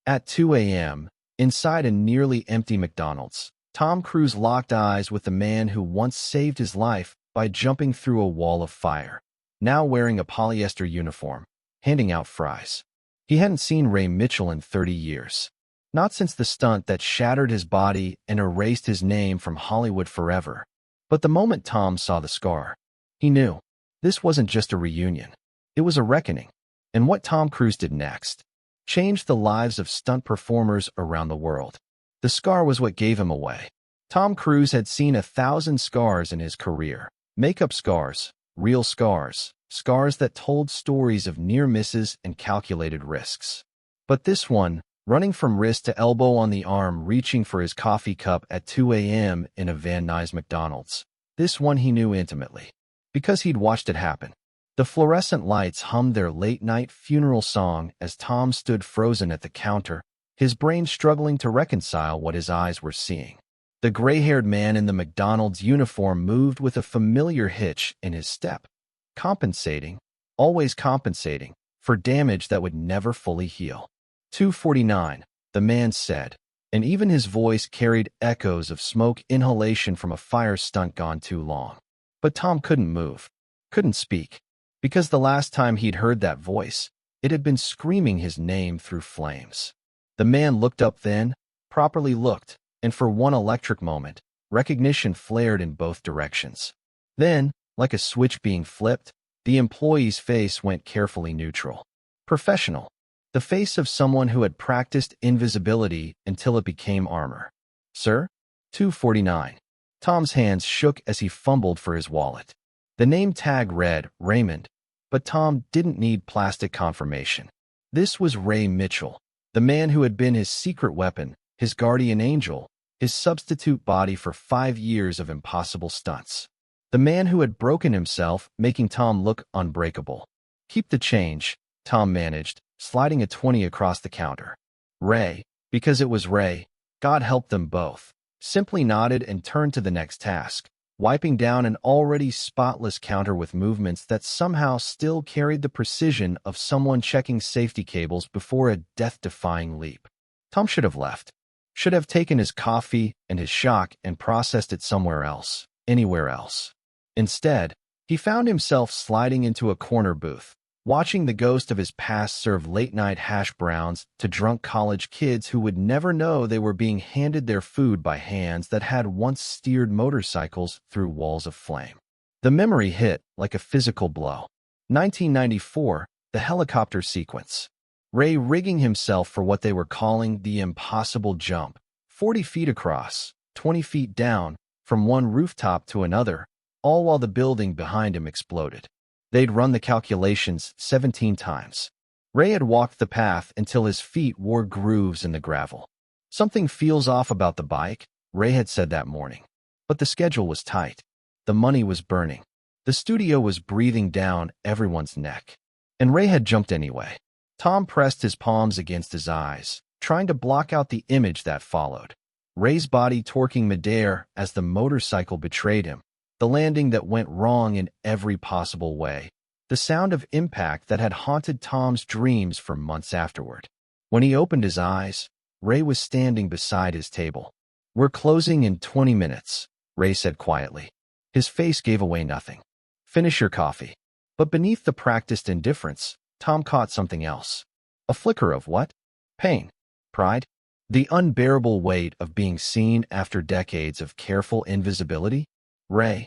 At 2 a.m., inside a nearly empty McDonald's, Tom Cruise locked eyes with the man who once saved his life by jumping through a wall of fire, now wearing a polyester uniform, handing out fries. He hadn't seen Ray Mitchell in 30 years. Not since the stunt that shattered his body and erased his name from Hollywood forever. But the moment Tom saw the scar, he knew this wasn't just a reunion. It was a reckoning. And what Tom Cruise did next changed the lives of stunt performers around the world. The scar was what gave him away. Tom Cruise had seen 1,000 scars in his career. Makeup scars, real scars, scars that told stories of near misses and calculated risks. But this one, running from wrist to elbow on the arm, reaching for his coffee cup at 2 a.m. in a Van Nuys McDonald's. This one he knew intimately, because he'd watched it happen. The fluorescent lights hummed their late-night funeral song as Tom stood frozen at the counter, his brain struggling to reconcile what his eyes were seeing. The gray-haired man in the McDonald's uniform moved with a familiar hitch in his step, compensating, always compensating, for damage that would never fully heal. 249, the man said, and even his voice carried echoes of smoke inhalation from a fire stunt gone too long. But Tom couldn't move, couldn't speak, because the last time he'd heard that voice, it had been screaming his name through flames. The man looked up then, properly looked, and for one electric moment, recognition flared in both directions. Then, like a switch being flipped, the employee's face went carefully neutral. Professional. The face of someone who had practiced invisibility until it became armor. Sir? 249. Tom's hands shook as he fumbled for his wallet. The name tag read Raymond, but Tom didn't need plastic confirmation. This was Ray Mitchell, the man who had been his secret weapon, his guardian angel, his substitute body for 5 years of impossible stunts. The man who had broken himself, making Tom look unbreakable. Keep the change, Tom managed, sliding a 20 across the counter. Ray, because it was Ray, God help them both, simply nodded and turned to the next task, wiping down an already spotless counter with movements that somehow still carried the precision of someone checking safety cables before a death-defying leap. Tom should have left. Should have taken his coffee and his shock and processed it somewhere else, anywhere else. Instead, he found himself sliding into a corner booth, watching the ghost of his past serve late-night hash browns to drunk college kids who would never know they were being handed their food by hands that had once steered motorcycles through walls of flame. The memory hit like a physical blow. 1994, the helicopter sequence. Ray rigging himself for what they were calling the impossible jump, 40 feet across, 20 feet down, from one rooftop to another, all while the building behind him exploded. They'd run the calculations 17 times. Ray had walked the path until his feet wore grooves in the gravel. Something feels off about the bike, Ray had said that morning. But the schedule was tight. The money was burning. The studio was breathing down everyone's neck. And Ray had jumped anyway. Tom pressed his palms against his eyes, trying to block out the image that followed. Ray's body torquing midair as the motorcycle betrayed him. The landing that went wrong in every possible way. The sound of impact that had haunted Tom's dreams for months afterward. When he opened his eyes, Ray was standing beside his table. "We're closing in 20 minutes, Ray said quietly. His face gave away nothing. "Finish your coffee." But beneath the practiced indifference, Tom caught something else. A flicker of what? Pain. Pride? The unbearable weight of being seen after decades of careful invisibility? "Ray,"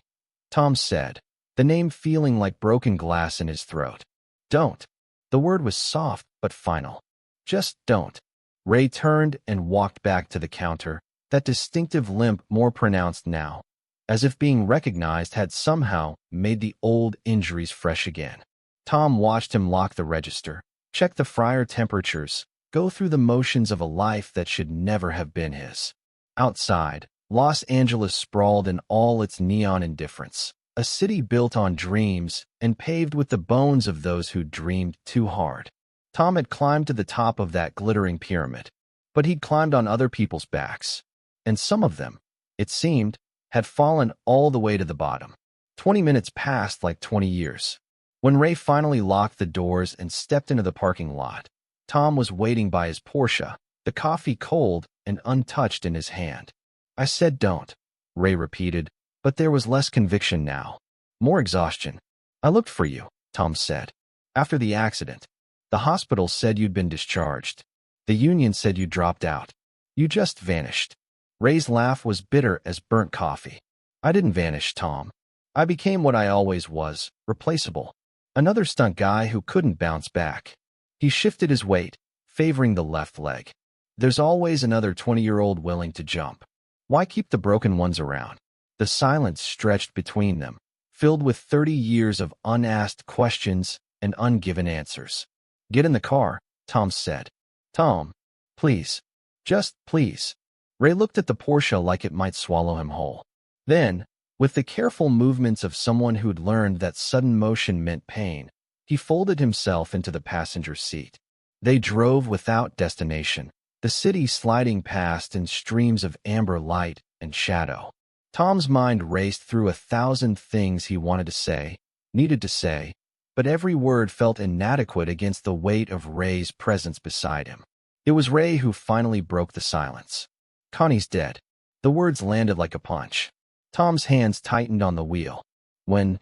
Tom said, the name feeling like broken glass in his throat. "Don't." The word was soft but final. "Just don't." Ray turned and walked back to the counter, that distinctive limp more pronounced now, as if being recognized had somehow made the old injuries fresh again. Tom watched him lock the register, check the fryer temperatures, go through the motions of a life that should never have been his. Outside, Los Angeles sprawled in all its neon indifference, a city built on dreams and paved with the bones of those who dreamed too hard. Tom had climbed to the top of that glittering pyramid, but he'd climbed on other people's backs, and some of them, it seemed, had fallen all the way to the bottom. 20 minutes passed like 20 years. When Ray finally locked the doors and stepped into the parking lot, Tom was waiting by his Porsche, the coffee cold and untouched in his hand. I said don't, Ray repeated, but there was less conviction now. More exhaustion. I looked for you, Tom said. After the accident. The hospital said you'd been discharged. The union said you dropped out. You just vanished. Ray's laugh was bitter as burnt coffee. I didn't vanish, Tom. I became what I always was, replaceable. Another stunt guy who couldn't bounce back. He shifted his weight, favoring the left leg. There's always another 20-year-old willing to jump. Why keep the broken ones around? The silence stretched between them, filled with 30 years of unasked questions and ungiven answers. Get in the car, Tom said. Tom, please. Just please. Ray looked at the Porsche like it might swallow him whole. Then, with the careful movements of someone who'd learned that sudden motion meant pain, he folded himself into the passenger seat. They drove without destination, the city sliding past in streams of amber light and shadow. Tom's mind raced through 1,000 things he wanted to say, needed to say, but every word felt inadequate against the weight of Ray's presence beside him. It was Ray who finally broke the silence. Connie's dead. The words landed like a punch. Tom's hands tightened on the wheel. When,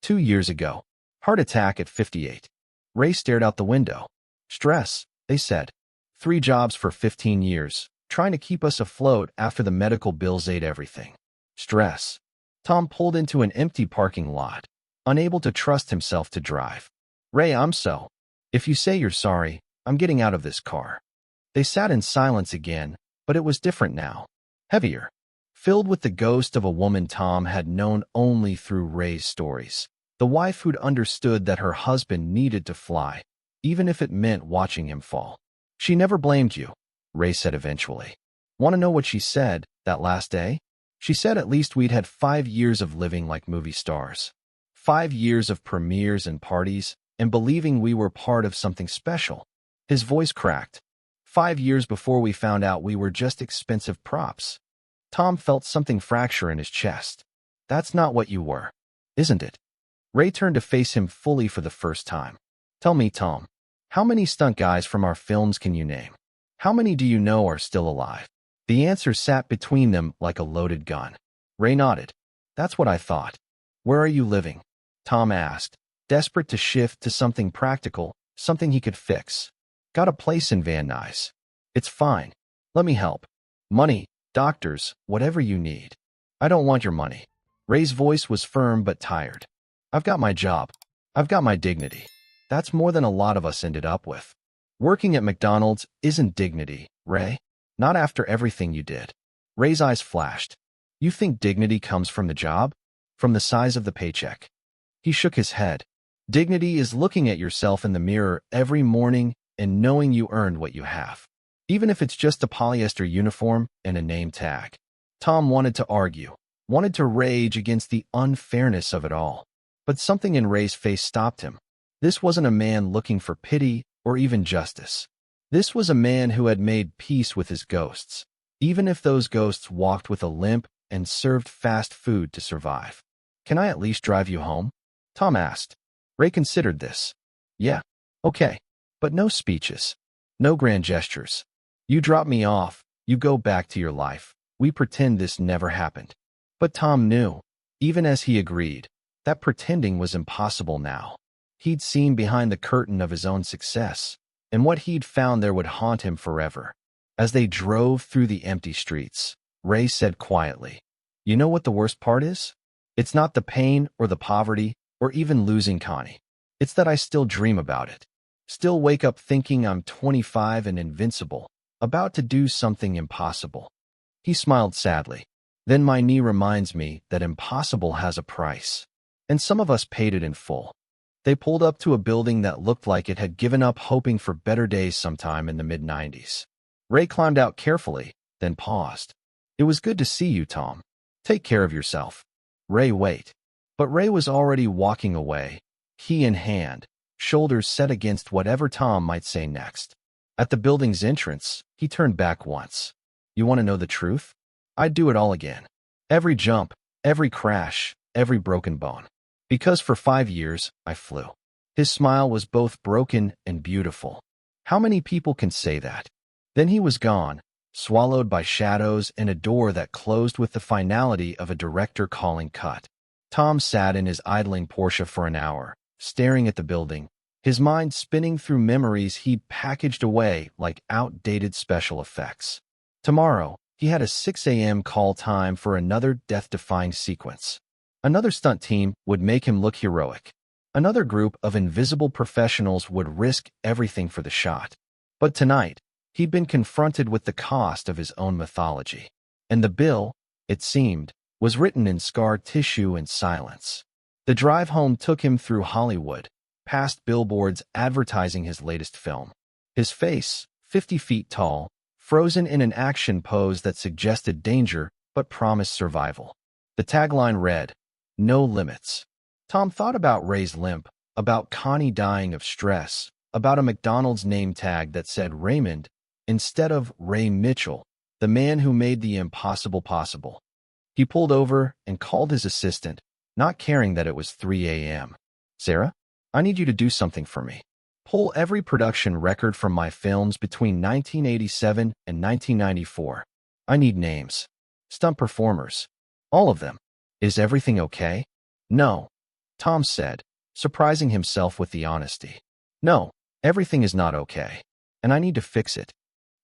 2 years ago, heart attack at 58. Ray stared out the window. Stress, they said. 3 jobs for 15 years, trying to keep us afloat after the medical bills ate everything. Stress. Tom pulled into an empty parking lot, unable to trust himself to drive. Ray, if you say you're sorry, I'm getting out of this car. They sat in silence again, but it was different now. Heavier. Filled with the ghost of a woman Tom had known only through Ray's stories. The wife who'd understood that her husband needed to fly, even if it meant watching him fall. She never blamed you, Ray said eventually. Want to know what she said that last day? She said at least we'd had 5 years of living like movie stars. 5 years of premieres and parties, and believing we were part of something special. His voice cracked. 5 years before we found out we were just expensive props. Tom felt something fracture in his chest. That's not what you were, isn't it? Ray turned to face him fully for the first time. Tell me, Tom, how many stunt guys from our films can you name? How many do you know are still alive? The answer sat between them like a loaded gun. Ray nodded. That's what I thought. Where are you living? Tom asked, desperate to shift to something practical, something he could fix. Got a place in Van Nuys. It's fine. Let me help. Money, doctors, whatever you need. I don't want your money. Ray's voice was firm but tired. I've got my job. I've got my dignity. That's more than a lot of us ended up with. Working at McDonald's isn't dignity, Ray. Not after everything you did. Ray's eyes flashed. You think dignity comes from the job? From the size of the paycheck? He shook his head. Dignity is looking at yourself in the mirror every morning and knowing you earned what you have. Even if it's just a polyester uniform and a name tag. Tom wanted to argue, wanted to rage against the unfairness of it all. But something in Ray's face stopped him. This wasn't a man looking for pity or even justice. This was a man who had made peace with his ghosts, even if those ghosts walked with a limp and served fast food to survive. Can I at least drive you home? Tom asked. Ray considered this. Yeah, okay, but no speeches, no grand gestures. You drop me off, you go back to your life. We pretend this never happened. But Tom knew, even as he agreed, that pretending was impossible now. He'd seen behind the curtain of his own success, and what he'd found there would haunt him forever. As they drove through the empty streets, Ray said quietly, You know what the worst part is? It's not the pain or the poverty or even losing Connie. It's that I still dream about it. Still wake up thinking I'm 25 and invincible, about to do something impossible. He smiled sadly. Then my knee reminds me that impossible has a price. And some of us paid it in full. They pulled up to a building that looked like it had given up hoping for better days sometime in the mid-90s. Ray climbed out carefully, then paused. It was good to see you, Tom. Take care of yourself. Ray, wait. But Ray was already walking away, key in hand, shoulders set against whatever Tom might say next. At the building's entrance, he turned back once. You want to know the truth? I'd do it all again. Every jump, every crash, every broken bone. Because for 5 years, I flew. His smile was both broken and beautiful. How many people can say that? Then he was gone, swallowed by shadows and a door that closed with the finality of a director calling cut. Tom sat in his idling Porsche for an hour, staring at the building, his mind spinning through memories he'd packaged away like outdated special effects. Tomorrow, he had a 6 a.m. call time for another death-defying sequence. Another stunt team would make him look heroic. Another group of invisible professionals would risk everything for the shot. But tonight, he'd been confronted with the cost of his own mythology. And the bill, it seemed, was written in scar tissue and silence. The drive home took him through Hollywood, past billboards advertising his latest film. His face, 50 feet tall, frozen in an action pose that suggested danger but promised survival. The tagline read, "No limits." Tom thought about Ray's limp, about Connie dying of stress, about a McDonald's name tag that said Raymond instead of Ray Mitchell, the man who made the impossible possible. He pulled over and called his assistant, not caring that it was 3 a.m. "Sarah, I need you to do something for me. Pull every production record from my films between 1987 and 1994. I need names. Stunt performers. All of them. Is everything okay?" "No," Tom said, surprising himself with the honesty. "No, everything is not okay, and I need to fix it."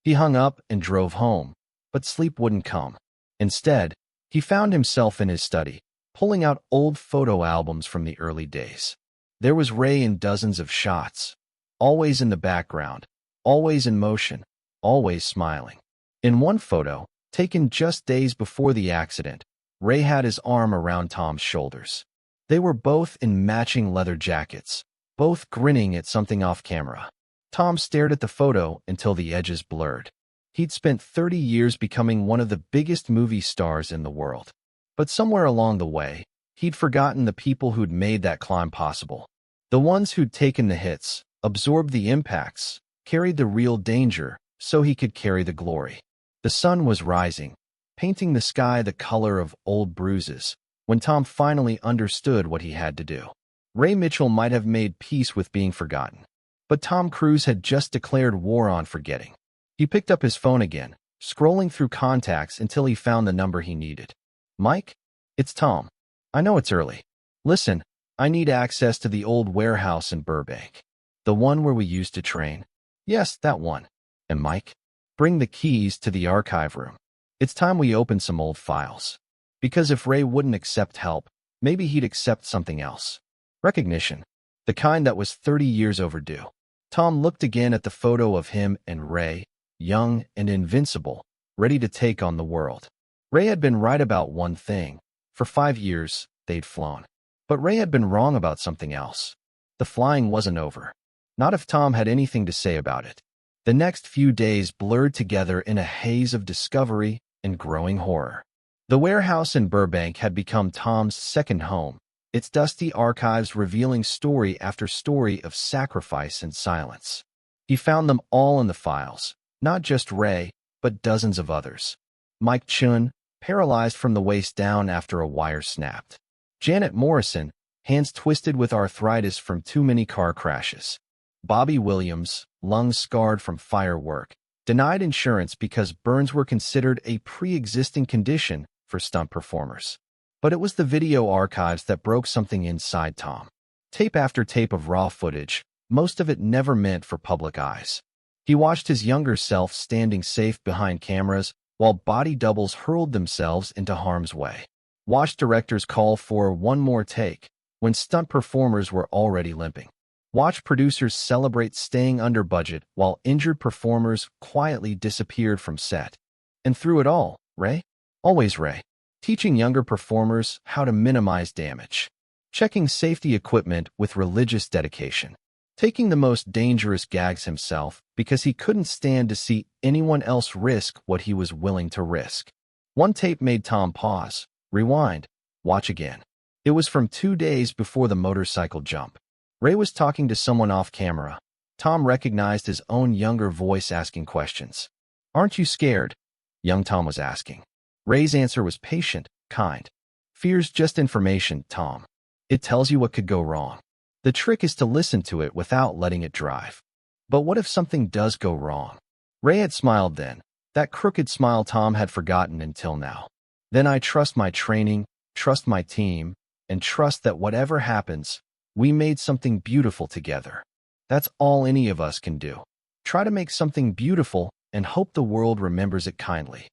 He hung up and drove home, but sleep wouldn't come. Instead, he found himself in his study, pulling out old photo albums from the early days. There was Ray in dozens of shots, always in the background, always in motion, always smiling. In one photo, taken just days before the accident, Ray had his arm around Tom's shoulders. They were both in matching leather jackets, both grinning at something off camera. Tom stared at the photo until the edges blurred. He'd spent 30 years becoming one of the biggest movie stars in the world. But somewhere along the way, he'd forgotten the people who'd made that climb possible. The ones who'd taken the hits, absorbed the impacts, carried the real danger so he could carry the glory. The sun was rising, painting the sky the color of old bruises, when Tom finally understood what he had to do. Ray Mitchell might have made peace with being forgotten, but Tom Cruise had just declared war on forgetting. He picked up his phone again, scrolling through contacts until he found the number he needed. "Mike? It's Tom. I know it's early. Listen, I need access to the old warehouse in Burbank. The one where we used to train." "Yes, that one." "And Mike, bring the keys to the archive room. It's time we open some old files." Because if Ray wouldn't accept help, maybe he'd accept something else. Recognition. The kind that was 30 years overdue. Tom looked again at the photo of him and Ray, young and invincible, ready to take on the world. Ray had been right about one thing. For 5 years, they'd flown. But Ray had been wrong about something else. The flying wasn't over. Not if Tom had anything to say about it. The next few days blurred together in a haze of discovery and growing horror. The warehouse in Burbank had become Tom's second home, its dusty archives revealing story after story of sacrifice and silence. He found them all in the files, not just Ray, but dozens of others. Mike Chun, paralyzed from the waist down after a wire snapped. Janet Morrison, hands twisted with arthritis from too many car crashes. Bobby Williams, lungs scarred from firework, denied insurance because burns were considered a pre-existing condition for stunt performers. But it was the video archives that broke something inside Tom. Tape after tape of raw footage, most of it never meant for public eyes. He watched his younger self standing safe behind cameras while body doubles hurled themselves into harm's way. Watched directors call for one more take when stunt performers were already limping. Watched producers celebrate staying under budget while injured performers quietly disappeared from set. And through it all, Ray? Always Ray. Teaching younger performers how to minimize damage. Checking safety equipment with religious dedication. Taking the most dangerous gags himself because he couldn't stand to see anyone else risk what he was willing to risk. One tape made Tom pause, rewind, watch again. It was from 2 days before the motorcycle jump. Ray was talking to someone off camera. Tom recognized his own younger voice asking questions. "Aren't you scared?" young Tom was asking. Ray's answer was patient, kind. "Fear's just information, Tom. It tells you what could go wrong. The trick is to listen to it without letting it drive." "But what if something does go wrong?" Ray had smiled then, that crooked smile Tom had forgotten until now. Then I trust my training, trust my team, and trust that whatever happens, we made something beautiful together. That's all any of us can do. Try to make something beautiful and hope the world remembers it kindly.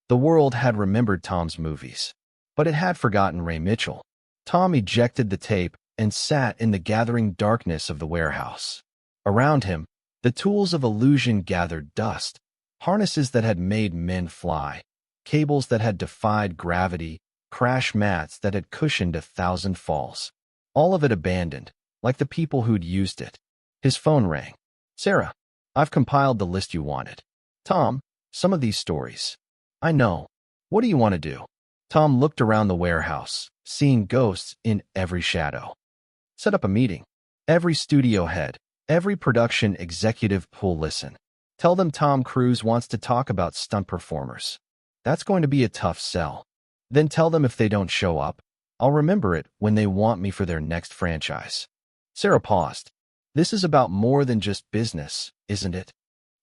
The world had remembered Tom's movies, but it had forgotten Ray Mitchell. Tom ejected the tape and sat in the gathering darkness of the warehouse. Around him, the tools of illusion gathered dust, harnesses that had made men fly, cables that had defied gravity, crash mats that had cushioned 1,000 falls. All of it abandoned, like the people who'd used it. His phone rang. "Sarah, I've compiled the list you wanted." "Tom, some of these stories." "I know. What do you want to do?" Tom looked around the warehouse, seeing ghosts in every shadow. "Set up a meeting. Every studio head, every production executive will listen. Tell them Tom Cruise wants to talk about stunt performers. That's going to be a tough sell. Then tell them if they don't show up, I'll remember it when they want me for their next franchise." Sarah paused. "This is about more than just business, isn't it?"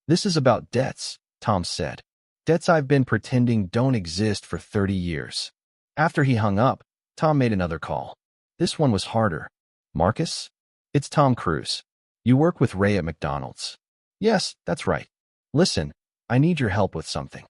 "This is about debts," Tom said. "Debts I've been pretending don't exist for 30 years. After he hung up, Tom made another call. This one was harder. "Marcus? It's Tom Cruise. You work with Ray at McDonald's." "Yes, that's right. Listen, I need your help with something."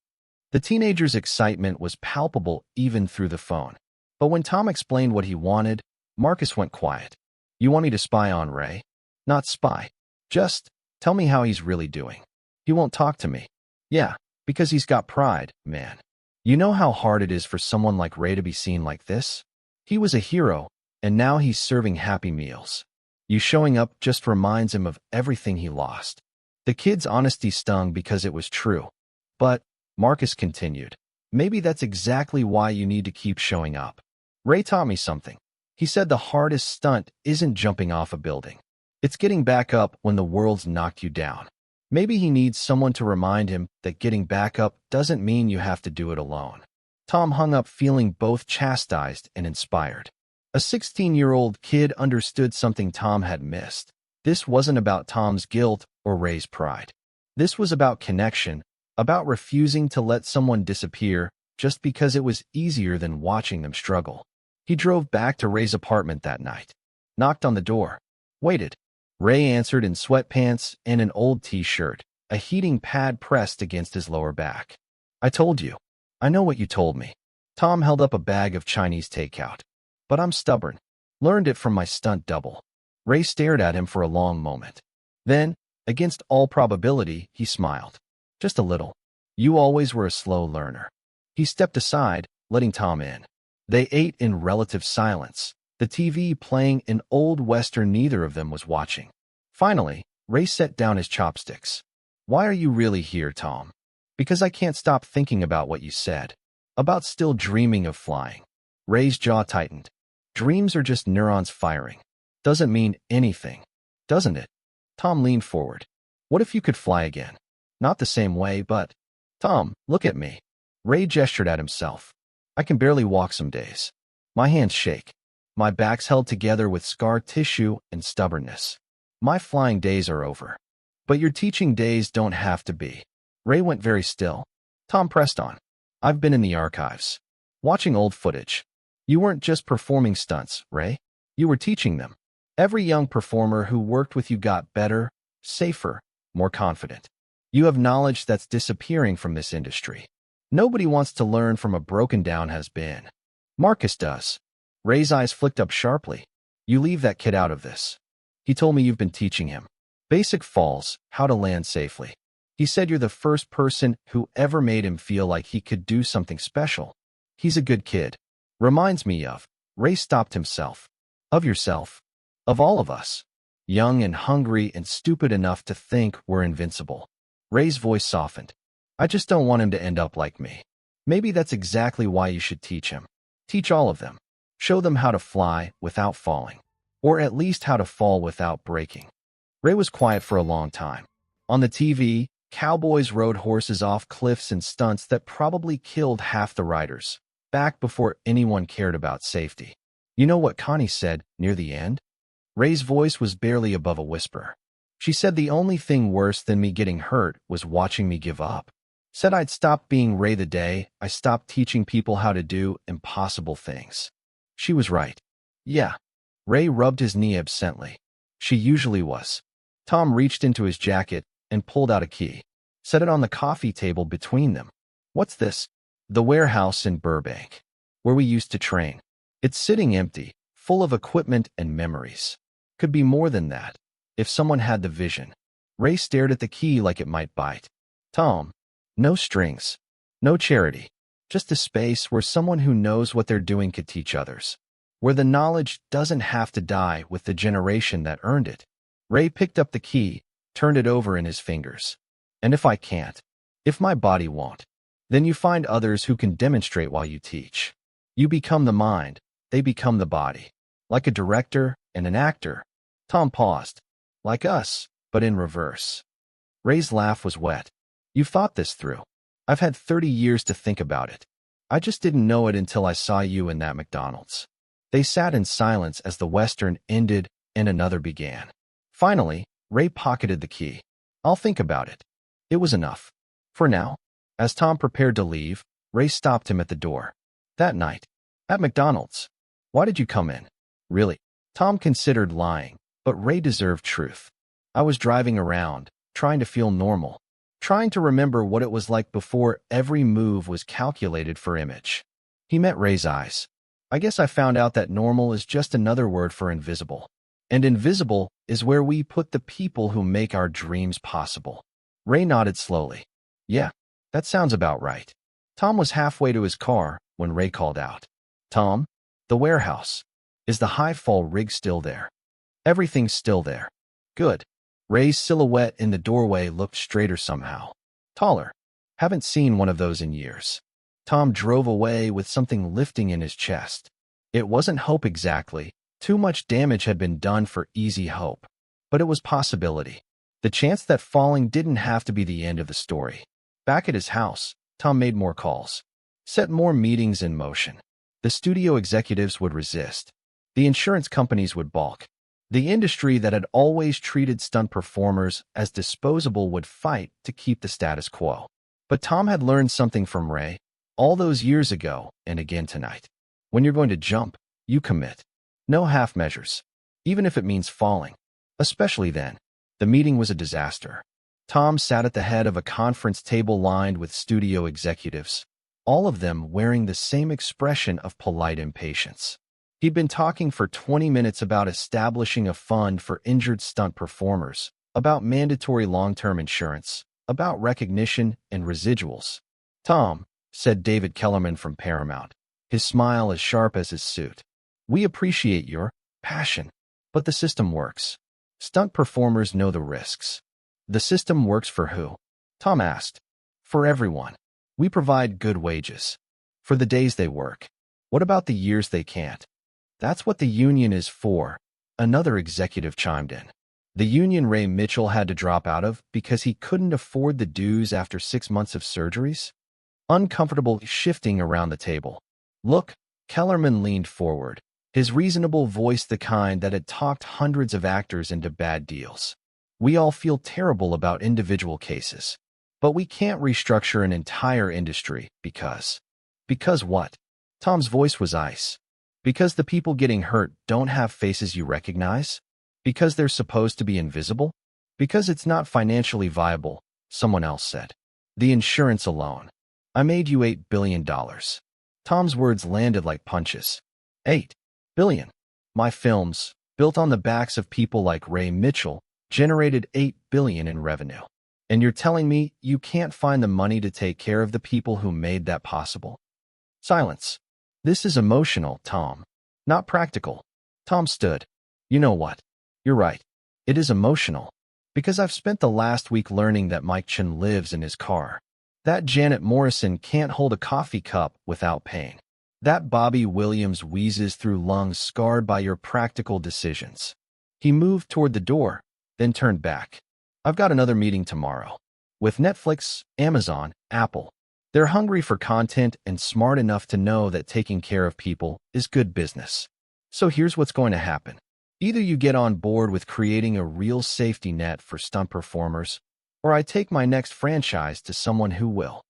The teenager's excitement was palpable even through the phone. But when Tom explained what he wanted, Marcus went quiet. "You want me to spy on Ray?" "Not spy. Just tell me how he's really doing." "He won't talk to me." "Yeah, because he's got pride, man. You know how hard it is for someone like Ray to be seen like this? He was a hero, and now he's serving Happy Meals. You showing up just reminds him of everything he lost." The kid's honesty stung because it was true. "But," Marcus continued, "maybe that's exactly why you need to keep showing up. Ray taught me something. He said the hardest stunt isn't jumping off a building. It's getting back up when the world's knocked you down. Maybe he needs someone to remind him that getting back up doesn't mean you have to do it alone." Tom hung up feeling both chastised and inspired. A 16-year-old kid understood something Tom had missed. This wasn't about Tom's guilt or Ray's pride. This was about connection, about refusing to let someone disappear just because it was easier than watching them struggle. He drove back to Ray's apartment that night, knocked on the door, waited. Ray answered in sweatpants and an old t-shirt, a heating pad pressed against his lower back. "I told you. I know what you told me." Tom held up a bag of Chinese takeout. "But I'm stubborn. Learned it from my stunt double." Ray stared at him for a long moment. Then, against all probability, he smiled. "Just a little. You always were a slow learner." He stepped aside, letting Tom in. They ate in relative silence, the TV playing an old western neither of them was watching. Finally, Ray set down his chopsticks. "Why are you really here, Tom?" "Because I can't stop thinking about what you said. About still dreaming of flying." Ray's jaw tightened. "Dreams are just neurons firing. Doesn't mean anything, doesn't it?" Tom leaned forward. "What if you could fly again? Not the same way, but—" "Tom, look at me." Ray gestured at himself. "I can barely walk some days. My hands shake. My back's held together with scar tissue and stubbornness. My flying days are over. But your teaching days don't have to be." Ray went very still. Tom pressed on. "I've been in the archives, watching old footage. You weren't just performing stunts, Ray. You were teaching them. Every young performer who worked with you got better, safer, more confident. You have knowledge that's disappearing from this industry. Nobody wants to learn from a broken-down has-been. Marcus does." Ray's eyes flicked up sharply. "You leave that kid out of this." "He told me you've been teaching him basic falls, how to land safely. He said you're the first person who ever made him feel like he could do something special. He's a good kid. Reminds me of—" Ray stopped himself. "Of yourself. Of all of us. Young and hungry and stupid enough to think we're invincible." Ray's voice softened. "I just don't want him to end up like me. Maybe that's exactly why you should teach him. Teach all of them. Show them how to fly without falling. Or at least how to fall without breaking." Ray was quiet for a long time. On the TV, cowboys rode horses off cliffs in stunts that probably killed half the riders, back before anyone cared about safety. "You know what Connie said near the end?" Ray's voice was barely above a whisper. She said the only thing worse than me getting hurt was watching me give up. Said I'd stop being Ray the day I stopped teaching people how to do impossible things. She was right. Yeah. Ray rubbed his knee absently. She usually was. Tom reached into his jacket and pulled out a key. Set it on the coffee table between them. What's this? The warehouse in Burbank, where we used to train. It's sitting empty, full of equipment and memories. Could be more than that, if someone had the vision. Ray stared at the key like it might bite. Tom, no strings, no charity, just a space where someone who knows what they're doing could teach others, where the knowledge doesn't have to die with the generation that earned it. Ray picked up the key, turned it over in his fingers. And if I can't, if my body won't, then you find others who can demonstrate while you teach. You become the mind, they become the body. Like a director and an actor. Tom paused. Like us, but in reverse. Ray's laugh was wet. You've thought this through. I've had 30 years to think about it. I just didn't know it until I saw you in that McDonald's. They sat in silence as the Western ended and another began. Finally, Ray pocketed the key. I'll think about it. It was enough. For now. As Tom prepared to leave, Ray stopped him at the door. That night. At McDonald's. Why did you come in? Really? Tom considered lying, but Ray deserved truth. I was driving around, trying to feel normal. Trying to remember what it was like before every move was calculated for image. He met Ray's eyes. I guess I found out that normal is just another word for invisible. And invisible is where we put the people who make our dreams possible. Ray nodded slowly. Yeah, that sounds about right. Tom was halfway to his car when Ray called out. Tom, the warehouse. Is the high-fall rig still there? Everything's still there. Good. Ray's silhouette in the doorway looked straighter somehow. Taller. Haven't seen one of those in years. Tom drove away with something lifting in his chest. It wasn't hope exactly. Too much damage had been done for easy hope. But it was possibility. The chance that falling didn't have to be the end of the story. Back at his house, Tom made more calls. Set more meetings in motion. The studio executives would resist. The insurance companies would balk. The industry that had always treated stunt performers as disposable would fight to keep the status quo. But Tom had learned something from Ray, all those years ago and again tonight. When you're going to jump, you commit. No half measures, even if it means falling. Especially then. The meeting was a disaster. Tom sat at the head of a conference table lined with studio executives, all of them wearing the same expression of polite impatience. He'd been talking for 20 minutes about establishing a fund for injured stunt performers, about mandatory long-term insurance, about recognition and residuals. Tom, said David Kellerman from Paramount, his smile as sharp as his suit. We appreciate your passion, but the system works. Stunt performers know the risks. The system works for who? Tom asked. For everyone. We provide good wages. For the days they work. What about the years they can't? That's what the union is for, another executive chimed in. The union Ray Mitchell had to drop out of because he couldn't afford the dues after 6 months of surgeries? Uncomfortable shifting around the table. Look, Kellerman leaned forward, his reasonable voice the kind that had talked hundreds of actors into bad deals. We all feel terrible about individual cases, but we can't restructure an entire industry because... Because what? Tom's voice was ice. Because the people getting hurt don't have faces you recognize? Because they're supposed to be invisible? Because it's not financially viable, someone else said. The insurance alone. I made you $8 billion. Tom's words landed like punches. $8 billion. My films, built on the backs of people like Ray Mitchell, generated $8 billion in revenue. And you're telling me you can't find the money to take care of the people who made that possible? Silence. This is emotional, Tom. Not practical. Tom stood. You know what? You're right. It is emotional. Because I've spent the last week learning that Mike Chen lives in his car. That Janet Morrison can't hold a coffee cup without pain. That Bobby Williams wheezes through lungs scarred by your practical decisions. He moved toward the door, then turned back. I've got another meeting tomorrow. With Netflix, Amazon, Apple. They're hungry for content and smart enough to know that taking care of people is good business. So here's what's going to happen. Either you get on board with creating a real safety net for stunt performers, or I take my next franchise to someone who will.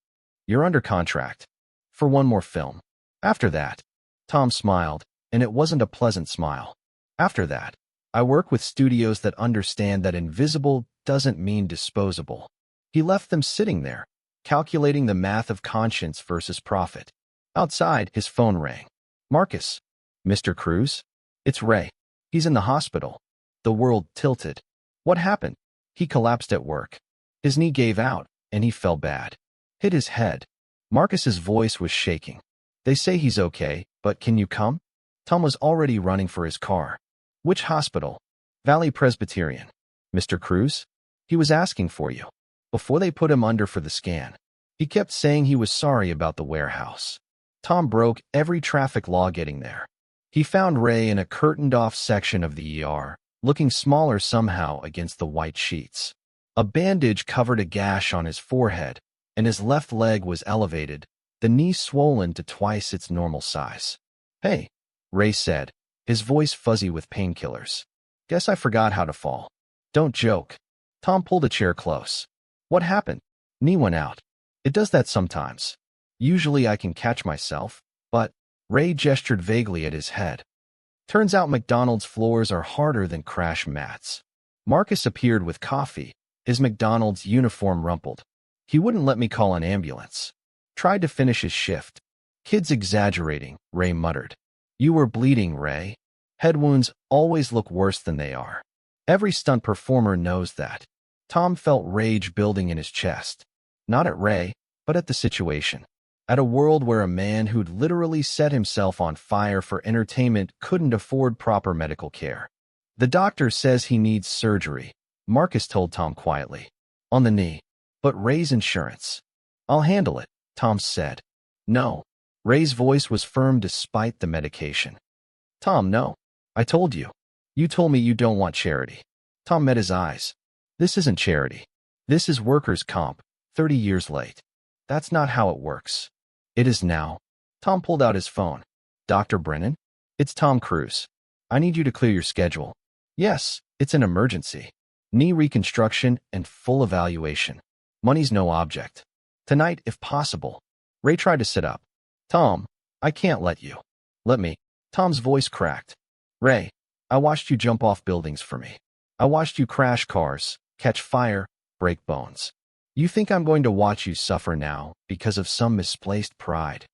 You're under contract for one more film. After that, Tom smiled, and it wasn't a pleasant smile. After that, I work with studios that understand that invisible doesn't mean disposable. He left them sitting there, calculating the math of conscience versus profit. Outside, his phone rang. Marcus. Mr. Cruz? It's Ray. He's in the hospital. The world tilted. What happened? He collapsed at work. His knee gave out, and he fell bad. Hit his head. Marcus's voice was shaking. They say he's okay, but can you come? Tom was already running for his car. Which hospital? Valley Presbyterian. Mr. Cruz? He was asking for you. Before they put him under for the scan. He kept saying he was sorry about the warehouse. Tom broke every traffic law getting there. He found Ray in a curtained-off section of the ER, looking smaller somehow against the white sheets. A bandage covered a gash on his forehead, and his left leg was elevated, the knee swollen to twice its normal size. Hey, Ray said, his voice fuzzy with painkillers. Guess I forgot how to fall. Don't joke. Tom pulled a chair close. What happened? Knee went out. It does that sometimes. Usually I can catch myself, but Ray gestured vaguely at his head. Turns out McDonald's floors are harder than crash mats. Marcus appeared with coffee, his McDonald's uniform rumpled. He wouldn't let me call an ambulance. Tried to finish his shift. Kid's exaggerating, Ray muttered. You were bleeding, Ray. Head wounds always look worse than they are. Every stunt performer knows that. Tom felt rage building in his chest. Not at Ray, but at the situation. At a world where a man who'd literally set himself on fire for entertainment couldn't afford proper medical care. The doctor says he needs surgery, Marcus told Tom quietly. On the knee. But Ray's insurance. I'll handle it, Tom said. No. Ray's voice was firm despite the medication. Tom, no. I told you. You told me you don't want charity. Tom met his eyes. This isn't charity. This is workers' comp, 30 years late. That's not how it works. It is now. Tom pulled out his phone. Dr. Brennan? It's Tom Cruise. I need you to clear your schedule. Yes, it's an emergency. Knee reconstruction and full evaluation. Money's no object. Tonight, if possible. Ray tried to sit up. Tom, I can't let you. Let me. Tom's voice cracked. Ray, I watched you jump off buildings for me. I watched you crash cars, catch fire, break bones. You think I'm going to watch you suffer now because of some misplaced pride?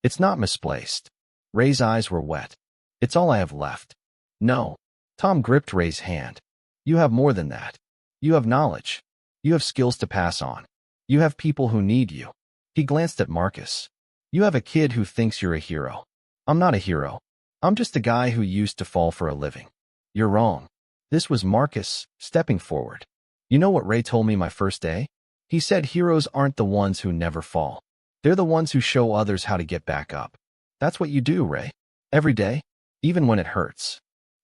It's not misplaced. Ray's eyes were wet. It's all I have left. No. Tom gripped Ray's hand. You have more than that. You have knowledge. You have skills to pass on. You have people who need you. He glanced at Marcus. You have a kid who thinks you're a hero. I'm not a hero. I'm just a guy who used to fall for a living. You're wrong. This was Marcus, stepping forward. You know what Ray told me my first day? He said heroes aren't the ones who never fall. They're the ones who show others how to get back up. That's what you do, Ray. Every day, even when it hurts.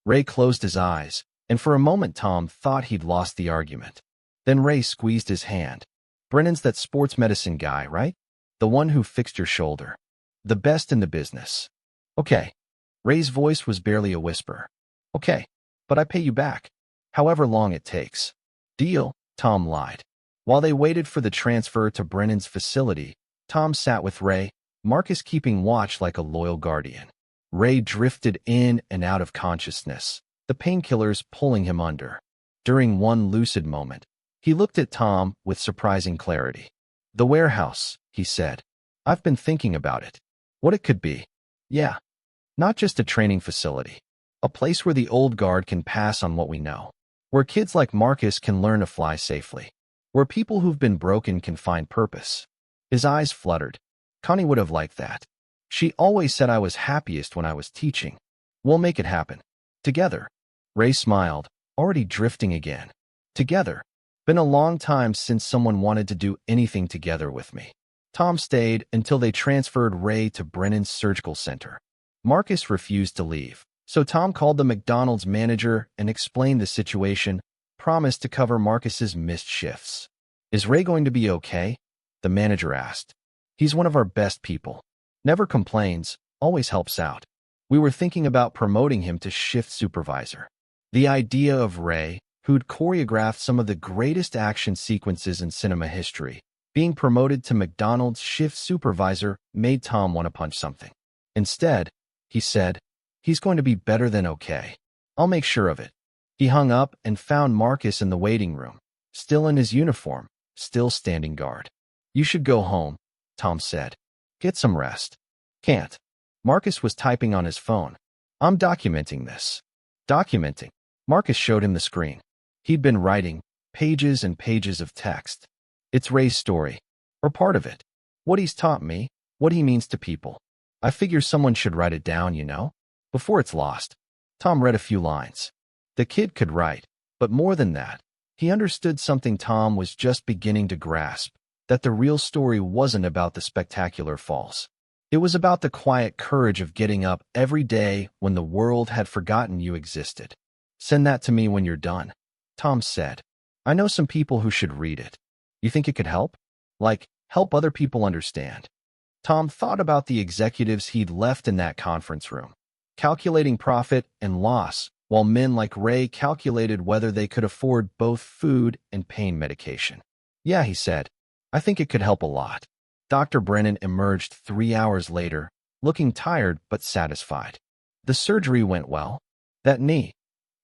Ray closed his eyes, and for a moment Tom thought he'd lost the argument. Then Ray squeezed his hand. Brennan's that sports medicine guy, right? The one who fixed your shoulder. The best in the business. Okay. Ray's voice was barely a whisper. Okay, but I pay you back. However long it takes. Deal, Tom lied. While they waited for the transfer to Brennan's facility, Tom sat with Ray, Marcus keeping watch like a loyal guardian. Ray drifted in and out of consciousness, the painkillers pulling him under. During one lucid moment, he looked at Tom with surprising clarity. The warehouse, he said. I've been thinking about it. What it could be. Yeah. Not just a training facility. A place where the old guard can pass on what we know. Where kids like Marcus can learn to fly safely. Where people who've been broken can find purpose. His eyes fluttered. Connie would have liked that. She always said I was happiest when I was teaching. We'll make it happen. Together. Ray smiled, already drifting again. Together. Been a long time since someone wanted to do anything together with me. Tom stayed until they transferred Ray to Brennan's surgical center. Marcus refused to leave, so Tom called the McDonald's manager and explained the situation, promised to cover Marcus's missed shifts. Is Ray going to be okay? The manager asked. He's one of our best people. Never complains, always helps out. We were thinking about promoting him to shift supervisor. The idea of Ray, who'd choreographed some of the greatest action sequences in cinema history, being promoted to McDonald's shift supervisor made Tom want to punch something. Instead, he said, "He's going to be better than okay. I'll make sure of it." He hung up and found Marcus in the waiting room, still in his uniform, still standing guard. "You should go home," Tom said. "Get some rest." "Can't." Marcus was typing on his phone. "I'm documenting this." "Documenting?" Marcus showed him the screen. He'd been writing pages and pages of text. "It's Ray's story, or part of it. What he's taught me, what he means to people. I figure someone should write it down, before it's lost." Tom read a few lines. The kid could write, but more than that, he understood something Tom was just beginning to grasp, that the real story wasn't about the spectacular falls. It was about the quiet courage of getting up every day when the world had forgotten you existed. "Send that to me when you're done," Tom said. "I know some people who should read it. You think it could help? Like, help other people understand?" Tom thought about the executives he'd left in that conference room, calculating profit and loss, while men like Ray calculated whether they could afford both food and pain medication. "Yeah," he said, "I think it could help a lot." Dr. Brennan emerged 3 hours later, looking tired but satisfied. "The surgery went well. That knee.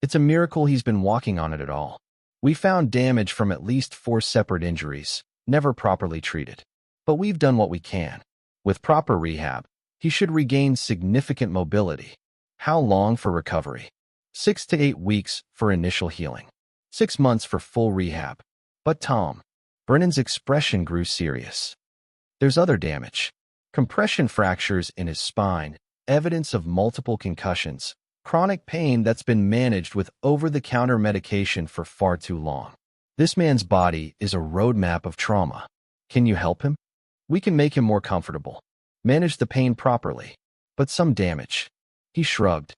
It's a miracle he's been walking on it at all. We found damage from at least 4 separate injuries, never properly treated. But we've done what we can. With proper rehab, he should regain significant mobility." "How long for recovery?" 6 to 8 weeks for initial healing. 6 months for full rehab." "But Tom," Brennan's expression grew serious. "There's other damage. Compression fractures in his spine, evidence of multiple concussions, chronic pain that's been managed with over-the-counter medication for far too long. This man's body is a roadmap of trauma. Can you help him? We can make him more comfortable, manage the pain properly. But some damage." He shrugged.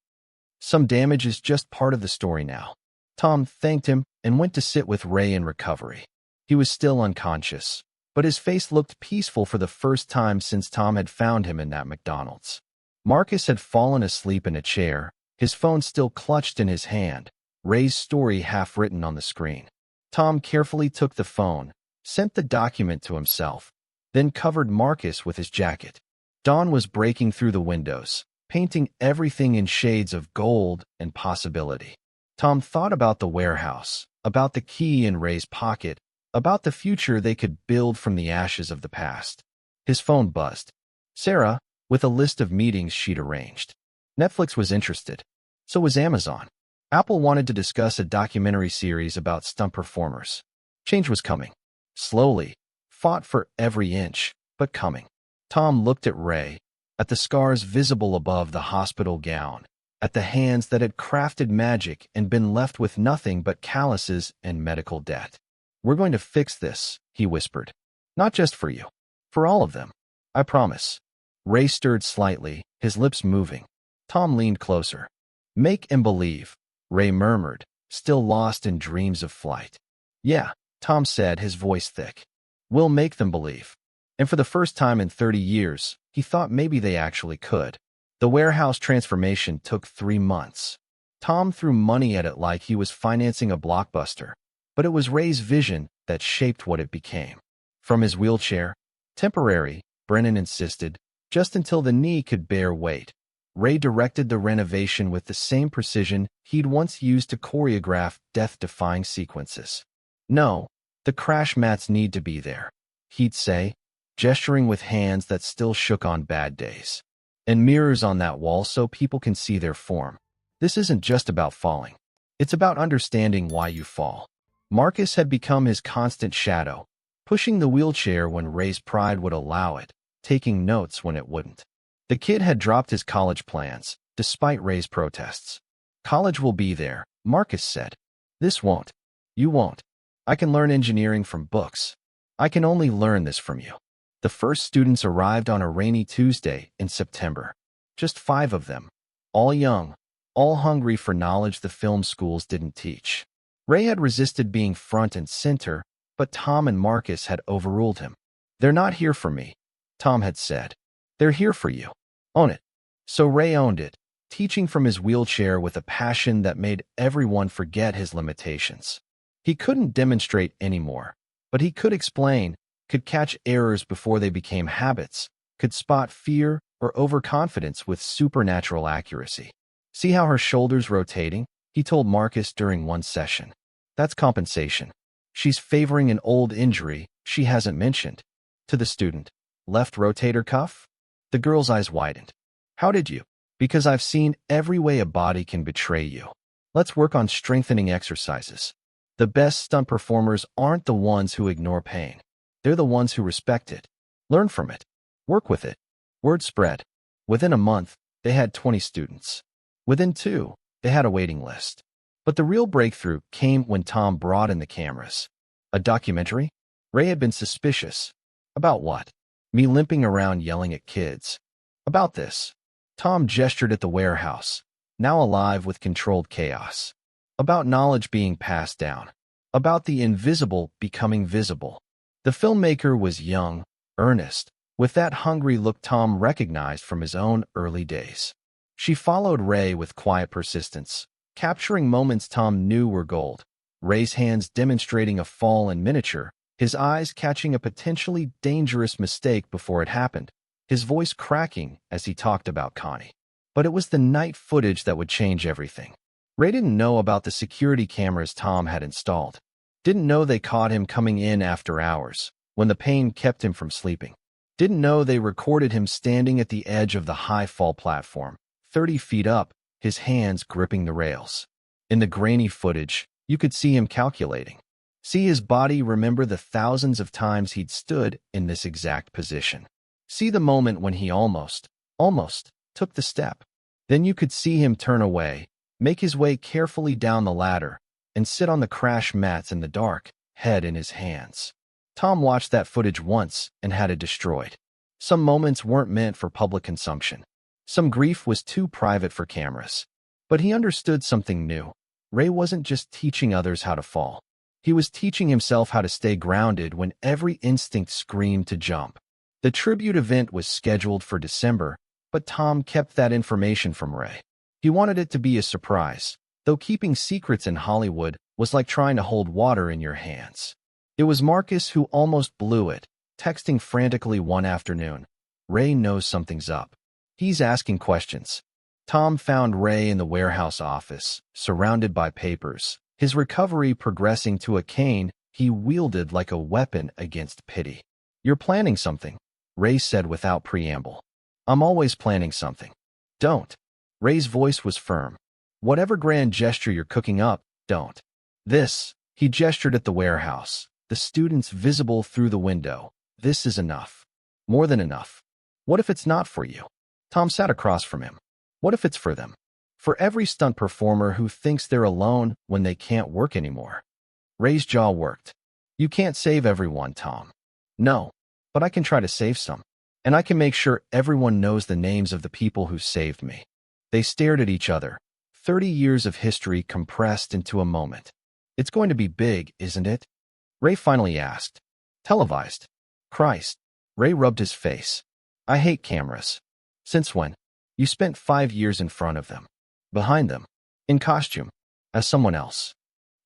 "Some damage is just part of the story now." Tom thanked him and went to sit with Ray in recovery. He was still unconscious, but his face looked peaceful for the first time since Tom had found him in that McDonald's. Marcus had fallen asleep in a chair, his phone still clutched in his hand, Ray's story half written on the screen. Tom carefully took the phone, sent the document to himself, then covered Marcus with his jacket. Dawn was breaking through the windows, painting everything in shades of gold and possibility. Tom thought about the warehouse, about the key in Ray's pocket, about the future they could build from the ashes of the past. His phone buzzed. Sarah, with a list of meetings she'd arranged. Netflix was interested. So was Amazon. Apple wanted to discuss a documentary series about stunt performers. Change was coming. Slowly, fought for every inch, but coming. Tom looked at Ray, at the scars visible above the hospital gown, at the hands that had crafted magic and been left with nothing but calluses and medical debt. "We're going to fix this," he whispered. "Not just for you. For all of them. I promise." Ray stirred slightly, his lips moving. Tom leaned closer. "Make him believe," Ray murmured, still lost in dreams of flight. "Yeah," Tom said, his voice thick. "We'll make them believe." And for the first time in 30 years, he thought maybe they actually could. The warehouse transformation took 3 months. Tom threw money at it like he was financing a blockbuster, but it was Ray's vision that shaped what it became. From his wheelchair, temporary, Brennan insisted, just until the knee could bear weight. Ray directed the renovation with the same precision he'd once used to choreograph death-defying sequences. "No, the crash mats need to be there," he'd say, gesturing with hands that still shook on bad days. "And mirrors on that wall so people can see their form. This isn't just about falling. It's about understanding why you fall." Marcus had become his constant shadow, pushing the wheelchair when Ray's pride would allow it, taking notes when it wouldn't. The kid had dropped his college plans, despite Ray's protests. "College will be there," Marcus said. "This won't. You won't. I can learn engineering from books. I can only learn this from you." The first students arrived on a rainy Tuesday in September. Just 5 of them, all young, all hungry for knowledge the film schools didn't teach. Ray had resisted being front and center, but Tom and Marcus had overruled him. "They're not here for me," Tom had said. "They're here for you. Own it." So Ray owned it, teaching from his wheelchair with a passion that made everyone forget his limitations. He couldn't demonstrate anymore, but he could explain, could catch errors before they became habits, could spot fear or overconfidence with supernatural accuracy. "See how her shoulder's rotating?" he told Marcus during one session. "That's compensation. She's favoring an old injury she hasn't mentioned." To the student, "Left rotator cuff?" The girl's eyes widened. "How did you?" "Because I've seen every way a body can betray you. Let's work on strengthening exercises." The best stunt performers aren't the ones who ignore pain. They're the ones who respect it, learn from it, work with it. Word spread. Within a month, they had 20 students. Within 2, they had a waiting list. But the real breakthrough came when Tom brought in the cameras. A documentary? Ray had been suspicious. About what? Me limping around yelling at kids. About this. Tom gestured at the warehouse, now alive with controlled chaos. About knowledge being passed down. About the invisible becoming visible. The filmmaker was young, earnest, with that hungry look Tom recognized from his own early days. She followed Ray with quiet persistence, capturing moments Tom knew were gold. Ray's hands demonstrating a fall in miniature, his eyes catching a potentially dangerous mistake before it happened, his voice cracking as he talked about Connie. But it was the night footage that would change everything. Ray didn't know about the security cameras Tom had installed. Didn't know they caught him coming in after hours, when the pain kept him from sleeping. Didn't know they recorded him standing at the edge of the high fall platform, 30 feet up, his hands gripping the rails. In the grainy footage, you could see him calculating. See his body remember the thousands of times he'd stood in this exact position. See the moment when he almost took the step. Then you could see him turn away, make his way carefully down the ladder, and sit on the crash mats in the dark, head in his hands. Tom watched that footage once and had it destroyed. Some moments weren't meant for public consumption. Some grief was too private for cameras. But he understood something new. Ray wasn't just teaching others how to fall. He was teaching himself how to stay grounded when every instinct screamed to jump. The tribute event was scheduled for December, but Tom kept that information from Ray. He wanted it to be a surprise, though keeping secrets in Hollywood was like trying to hold water in your hands. It was Marcus who almost blew it, texting frantically one afternoon. "Ray knows something's up. He's asking questions." Tom found Ray in the warehouse office, surrounded by papers, his recovery progressing to a cane he wielded like a weapon against pity. "You're planning something," Ray said without preamble. "I'm always planning something." "Don't." Ray's voice was firm. "Whatever grand gesture you're cooking up, don't. This," he gestured at the warehouse, the students visible through the window. "This is enough. More than enough. What if it's not for you?" Tom sat across from him. "What if it's for them? For every stunt performer who thinks they're alone when they can't work anymore." Ray's jaw worked. "You can't save everyone, Tom." "No, but I can try to save some. And I can make sure everyone knows the names of the people who saved me." They stared at each other, 30 years of history compressed into a moment. "It's going to be big, isn't it?" Ray finally asked. "Televised." "Christ." Ray rubbed his face. "I hate cameras." "Since when?" "You spent 5 years in front of them. Behind them. In costume. As someone else."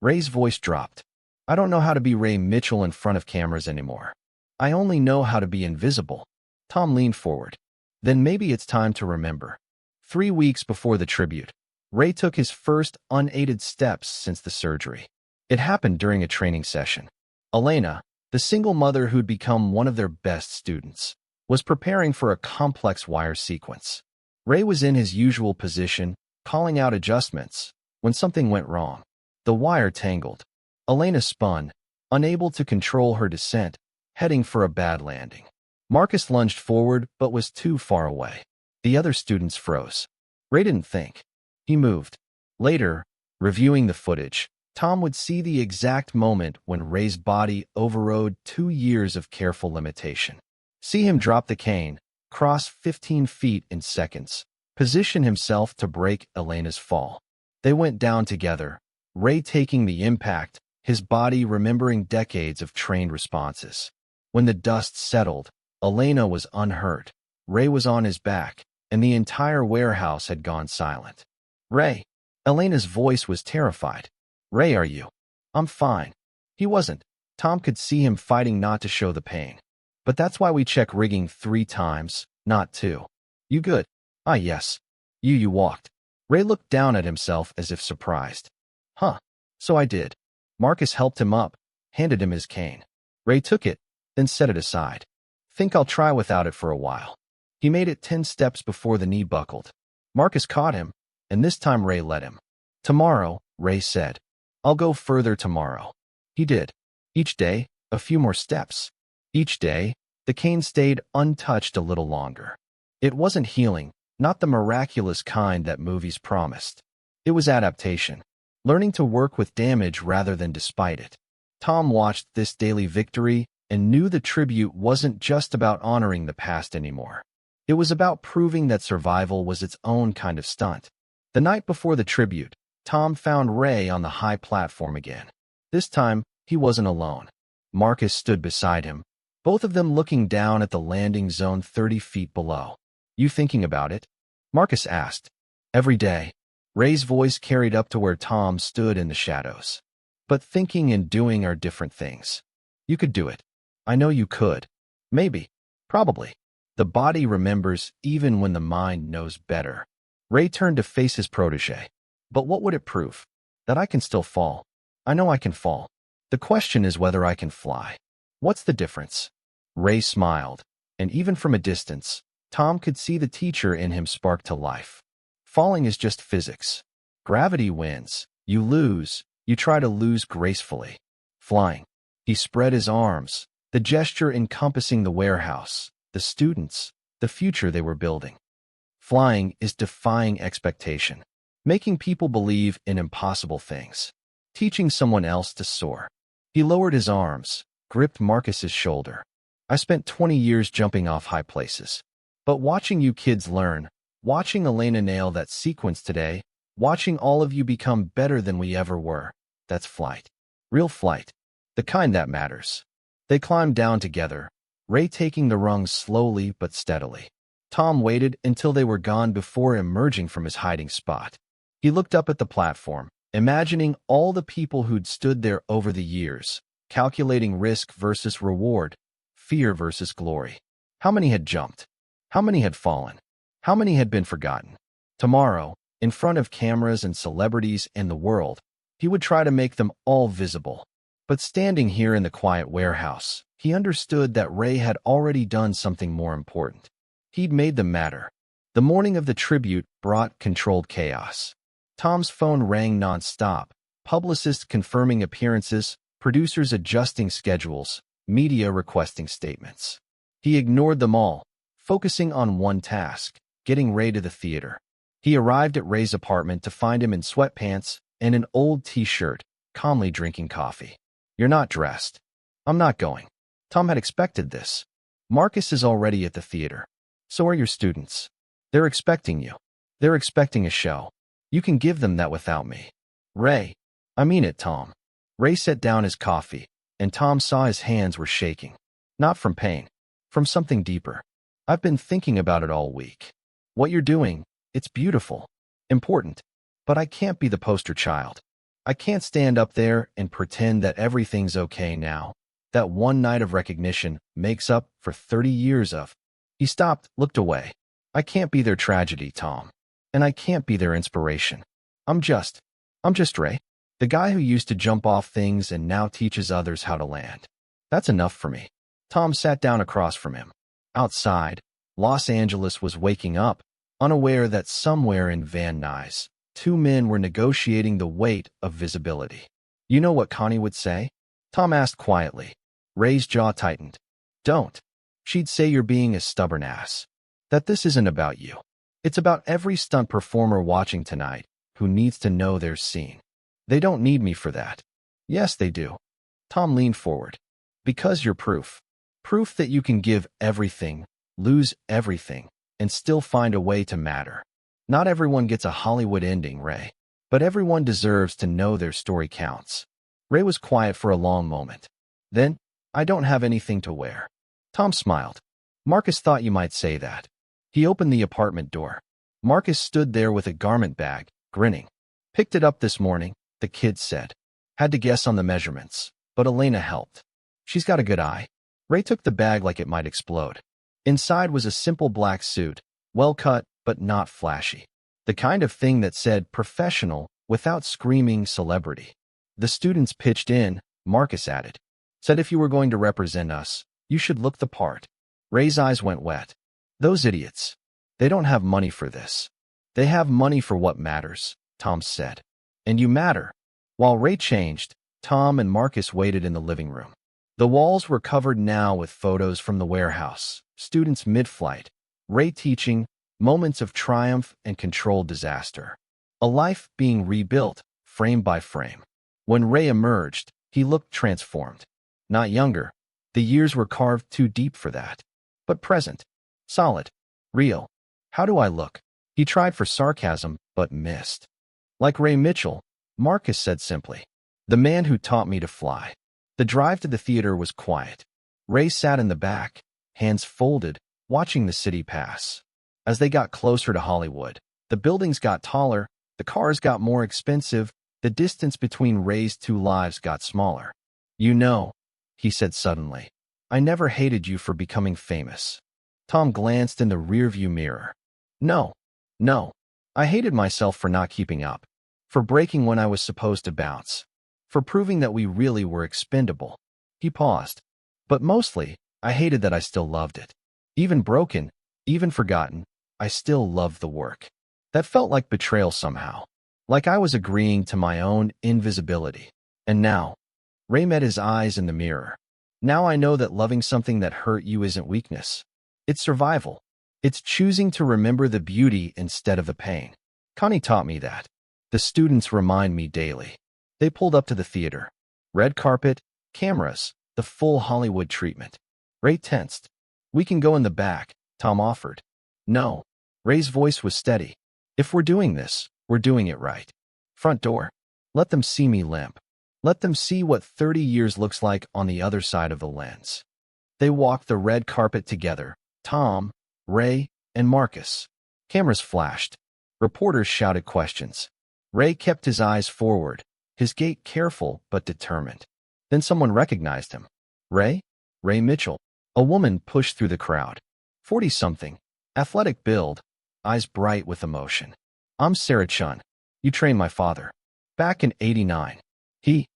Ray's voice dropped. "I don't know how to be Ray Mitchell in front of cameras anymore. I only know how to be invisible." Tom leaned forward. "Then maybe it's time to remember." 3 weeks before the tribute, Ray took his first unaided steps since the surgery. It happened during a training session. Elena, the single mother who'd become one of their best students, was preparing for a complex wire sequence. Ray was in his usual position, calling out adjustments, when something went wrong. The wire tangled. Elena spun, unable to control her descent, heading for a bad landing. Marcus lunged forward but was too far away. The other students froze. Ray didn't think. He moved. Later, reviewing the footage, Tom would see the exact moment when Ray's body overrode 2 years of careful limitation. See him drop the cane, cross 15 feet in seconds, position himself to break Elena's fall. They went down together, Ray taking the impact, his body remembering decades of trained responses. When the dust settled, Elena was unhurt. Ray was on his back, and the entire warehouse had gone silent. "Ray." Elena's voice was terrified. "Ray, are you?" "I'm fine." He wasn't. Tom could see him fighting not to show the pain. "But that's why we check rigging 3 times, not 2. You good?" "Ah, yes." You walked." Ray looked down at himself as if surprised. "Huh. So I did." Marcus helped him up, handed him his cane. Ray took it, then set it aside. "Think I'll try without it for a while." He made it 10 steps before the knee buckled. Marcus caught him, and this time Ray let him. "Tomorrow," Ray said. "I'll go further tomorrow." He did. Each day, a few more steps. Each day, the cane stayed untouched a little longer. It wasn't healing, not the miraculous kind that movies promised. It was adaptation, learning to work with damage rather than despite it. Tom watched this daily victory and knew the tribute wasn't just about honoring the past anymore. It was about proving that survival was its own kind of stunt. The night before the tribute, Tom found Ray on the high platform again. This time, he wasn't alone. Marcus stood beside him, both of them looking down at the landing zone 30 feet below. "You thinking about it?" Marcus asked. "Every day." Ray's voice carried up to where Tom stood in the shadows. "But thinking and doing are different things. You could do it." "I know you could." "Maybe. Probably. The body remembers even when the mind knows better." Ray turned to face his protege. "But what would it prove? That I can still fall. I know I can fall. The question is whether I can fly. What's the difference?" Ray smiled, and even from a distance, Tom could see the teacher in him spark to life. Falling is just physics. Gravity wins. You lose. You try to lose gracefully. Flying. He spread his arms, the gesture encompassing the warehouse, the students, the future they were building. Flying is defying expectation, making people believe in impossible things, teaching someone else to soar. He lowered his arms, gripped Marcus's shoulder. "I spent 20 years jumping off high places. But watching you kids learn, watching Elena nail that sequence today, watching all of you become better than we ever were, that's flight. Real flight. The kind that matters." They climbed down together, Ray taking the rungs slowly but steadily. Tom waited until they were gone before emerging from his hiding spot. He looked up at the platform, imagining all the people who'd stood there over the years, calculating risk versus reward, fear versus glory. How many had jumped? How many had fallen? How many had been forgotten? Tomorrow, in front of cameras and celebrities and the world, he would try to make them all visible. But standing here in the quiet warehouse, he understood that Ray had already done something more important. He'd made them matter. The morning of the tribute brought controlled chaos. Tom's phone rang non-stop, publicists confirming appearances, producers adjusting schedules, media requesting statements. He ignored them all, focusing on one task, getting Ray to the theater. He arrived at Ray's apartment to find him in sweatpants and an old t-shirt, calmly drinking coffee. "You're not dressed." "I'm not going." Tom had expected this. "Marcus is already at the theater. So are your students. They're expecting you. They're expecting a show. You can give them that without me." "Ray." "I mean it, Tom." Ray set down his coffee, and Tom saw his hands were shaking. Not from pain. From something deeper. "I've been thinking about it all week. What you're doing, it's beautiful. Important. But I can't be the poster child. I can't stand up there and pretend that everything's okay now. That one night of recognition makes up for 30 years of..." He stopped, looked away. "I can't be their tragedy, Tom. And I can't be their inspiration. I'm just Ray. The guy who used to jump off things and now teaches others how to land. That's enough for me." Tom sat down across from him. Outside, Los Angeles was waking up, unaware that somewhere in Van Nuys, 2 men were negotiating the weight of visibility. "You know what Connie would say?" Tom asked quietly. Ray's jaw tightened. "Don't." "She'd say you're being a stubborn ass. That this isn't about you. It's about every stunt performer watching tonight who needs to know they're seen. They don't need me for that." "Yes, they do." Tom leaned forward. "Because you're proof. Proof that you can give everything, lose everything, and still find a way to matter. Not everyone gets a Hollywood ending, Ray. But everyone deserves to know their story counts." Ray was quiet for a long moment. Then, "I don't have anything to wear." Tom smiled. "Marcus thought you might say that." He opened the apartment door. Marcus stood there with a garment bag, grinning. Picked it up this morning, the kid said. Had to guess on the measurements, but Elena helped. She's got a good eye. Ray took the bag like it might explode. Inside was a simple black suit, well cut but not flashy. The kind of thing that said professional without screaming celebrity. The students pitched in, Marcus added. Said if you were going to represent us, you should look the part. Ray's eyes went wet. Those idiots. They don't have money for this. They have money for what matters, Tom said. And you matter. While Ray changed, Tom and Marcus waited in the living room. The walls were covered now with photos from the warehouse, students mid-flight, Ray teaching, moments of triumph and controlled disaster. A life being rebuilt, frame by frame. When Ray emerged, he looked transformed. Not younger. The years were carved too deep for that. But present. Solid. Real. How do I look? He tried for sarcasm, but missed. Like Ray Mitchell, Marcus said simply. The man who taught me to fly. The drive to the theater was quiet. Ray sat in the back, hands folded, watching the city pass. As they got closer to Hollywood, the buildings got taller, the cars got more expensive, the distance between Ray's two lives got smaller. You know, he said suddenly, I never hated you for becoming famous. Tom glanced in the rearview mirror. No. I hated myself for not keeping up, for breaking when I was supposed to bounce, for proving that we really were expendable. He paused. But mostly, I hated that I still loved it. Even broken, even forgotten, I still loved the work. That felt like betrayal somehow, like I was agreeing to my own invisibility. And now, Ray met his eyes in the mirror. Now I know that loving something that hurt you isn't weakness. It's survival. It's choosing to remember the beauty instead of the pain. Connie taught me that. The students remind me daily. They pulled up to the theater. Red carpet, cameras, the full Hollywood treatment. Ray tensed. We can go in the back, Tom offered. No. Ray's voice was steady. If we're doing this, we're doing it right. Front door. Let them see me limp. Let them see what 30 years looks like on the other side of the lens. They walked the red carpet together, Tom, Ray, and Marcus. Cameras flashed. Reporters shouted questions. Ray kept his eyes forward, his gait careful but determined. Then someone recognized him. Ray? Ray Mitchell. A woman pushed through the crowd. 40-something, athletic build, eyes bright with emotion. I'm Sarah Chun. You trained my father. Back in '89. He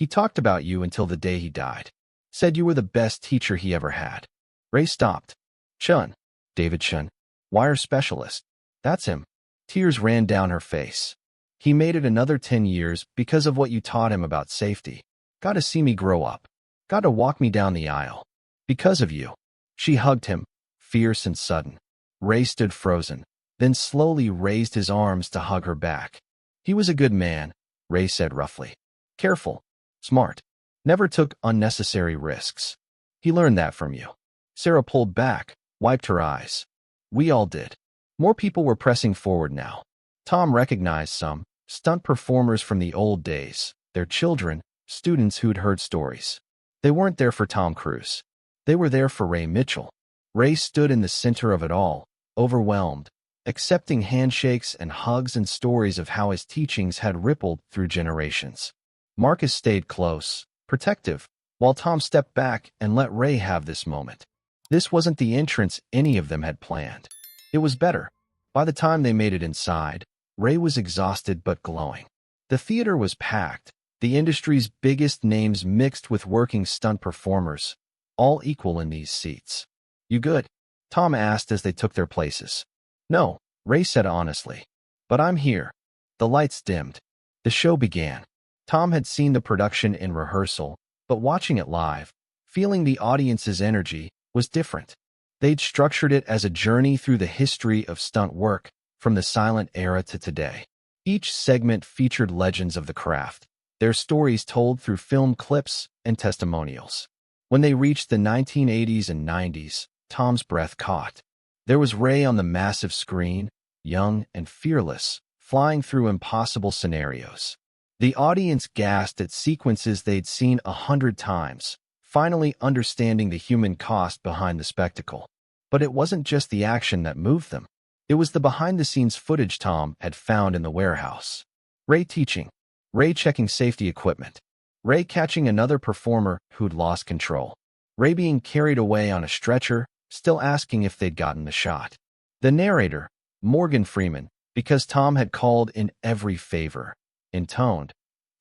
talked about you until the day he died. Said you were the best teacher he ever had. Ray stopped. Chun. David Chun. Wire specialist. That's him. Tears ran down her face. He made it another 10 years because of what you taught him about safety. Got to see me grow up. Got to walk me down the aisle. Because of you. She hugged him, fierce and sudden. Ray stood frozen, then slowly raised his arms to hug her back. He was a good man, Ray said roughly. Careful. Smart. Never took unnecessary risks. He learned that from you. Sarah pulled back, wiped her eyes. We all did. More people were pressing forward now. Tom recognized some, stunt performers from the old days, their children, students who'd heard stories. They weren't there for Tom Cruise. They were there for Ray Mitchell. Ray stood in the center of it all, overwhelmed, accepting handshakes and hugs and stories of how his teachings had rippled through generations. Marcus stayed close, protective, while Tom stepped back and let Ray have this moment. This wasn't the entrance any of them had planned. It was better. By the time they made it inside, Ray was exhausted but glowing. The theater was packed, the industry's biggest names mixed with working stunt performers, all equal in these seats. You good? Tom asked as they took their places. No, Ray said honestly. But I'm here. The lights dimmed. The show began. Tom had seen the production in rehearsal, but watching it live, feeling the audience's energy, was different. They'd structured it as a journey through the history of stunt work, from the silent era to today. Each segment featured legends of the craft, their stories told through film clips and testimonials. When they reached the 1980s and 90s, Tom's breath caught. There was Ray on the massive screen, young and fearless, flying through impossible scenarios. The audience gasped at sequences they'd seen 100 times, finally understanding the human cost behind the spectacle. But it wasn't just the action that moved them. It was the behind-the-scenes footage Tom had found in the warehouse. Ray teaching. Ray checking safety equipment. Ray catching another performer who'd lost control. Ray being carried away on a stretcher, still asking if they'd gotten the shot. The narrator, Morgan Freeman, because Tom had called in every favor, intoned.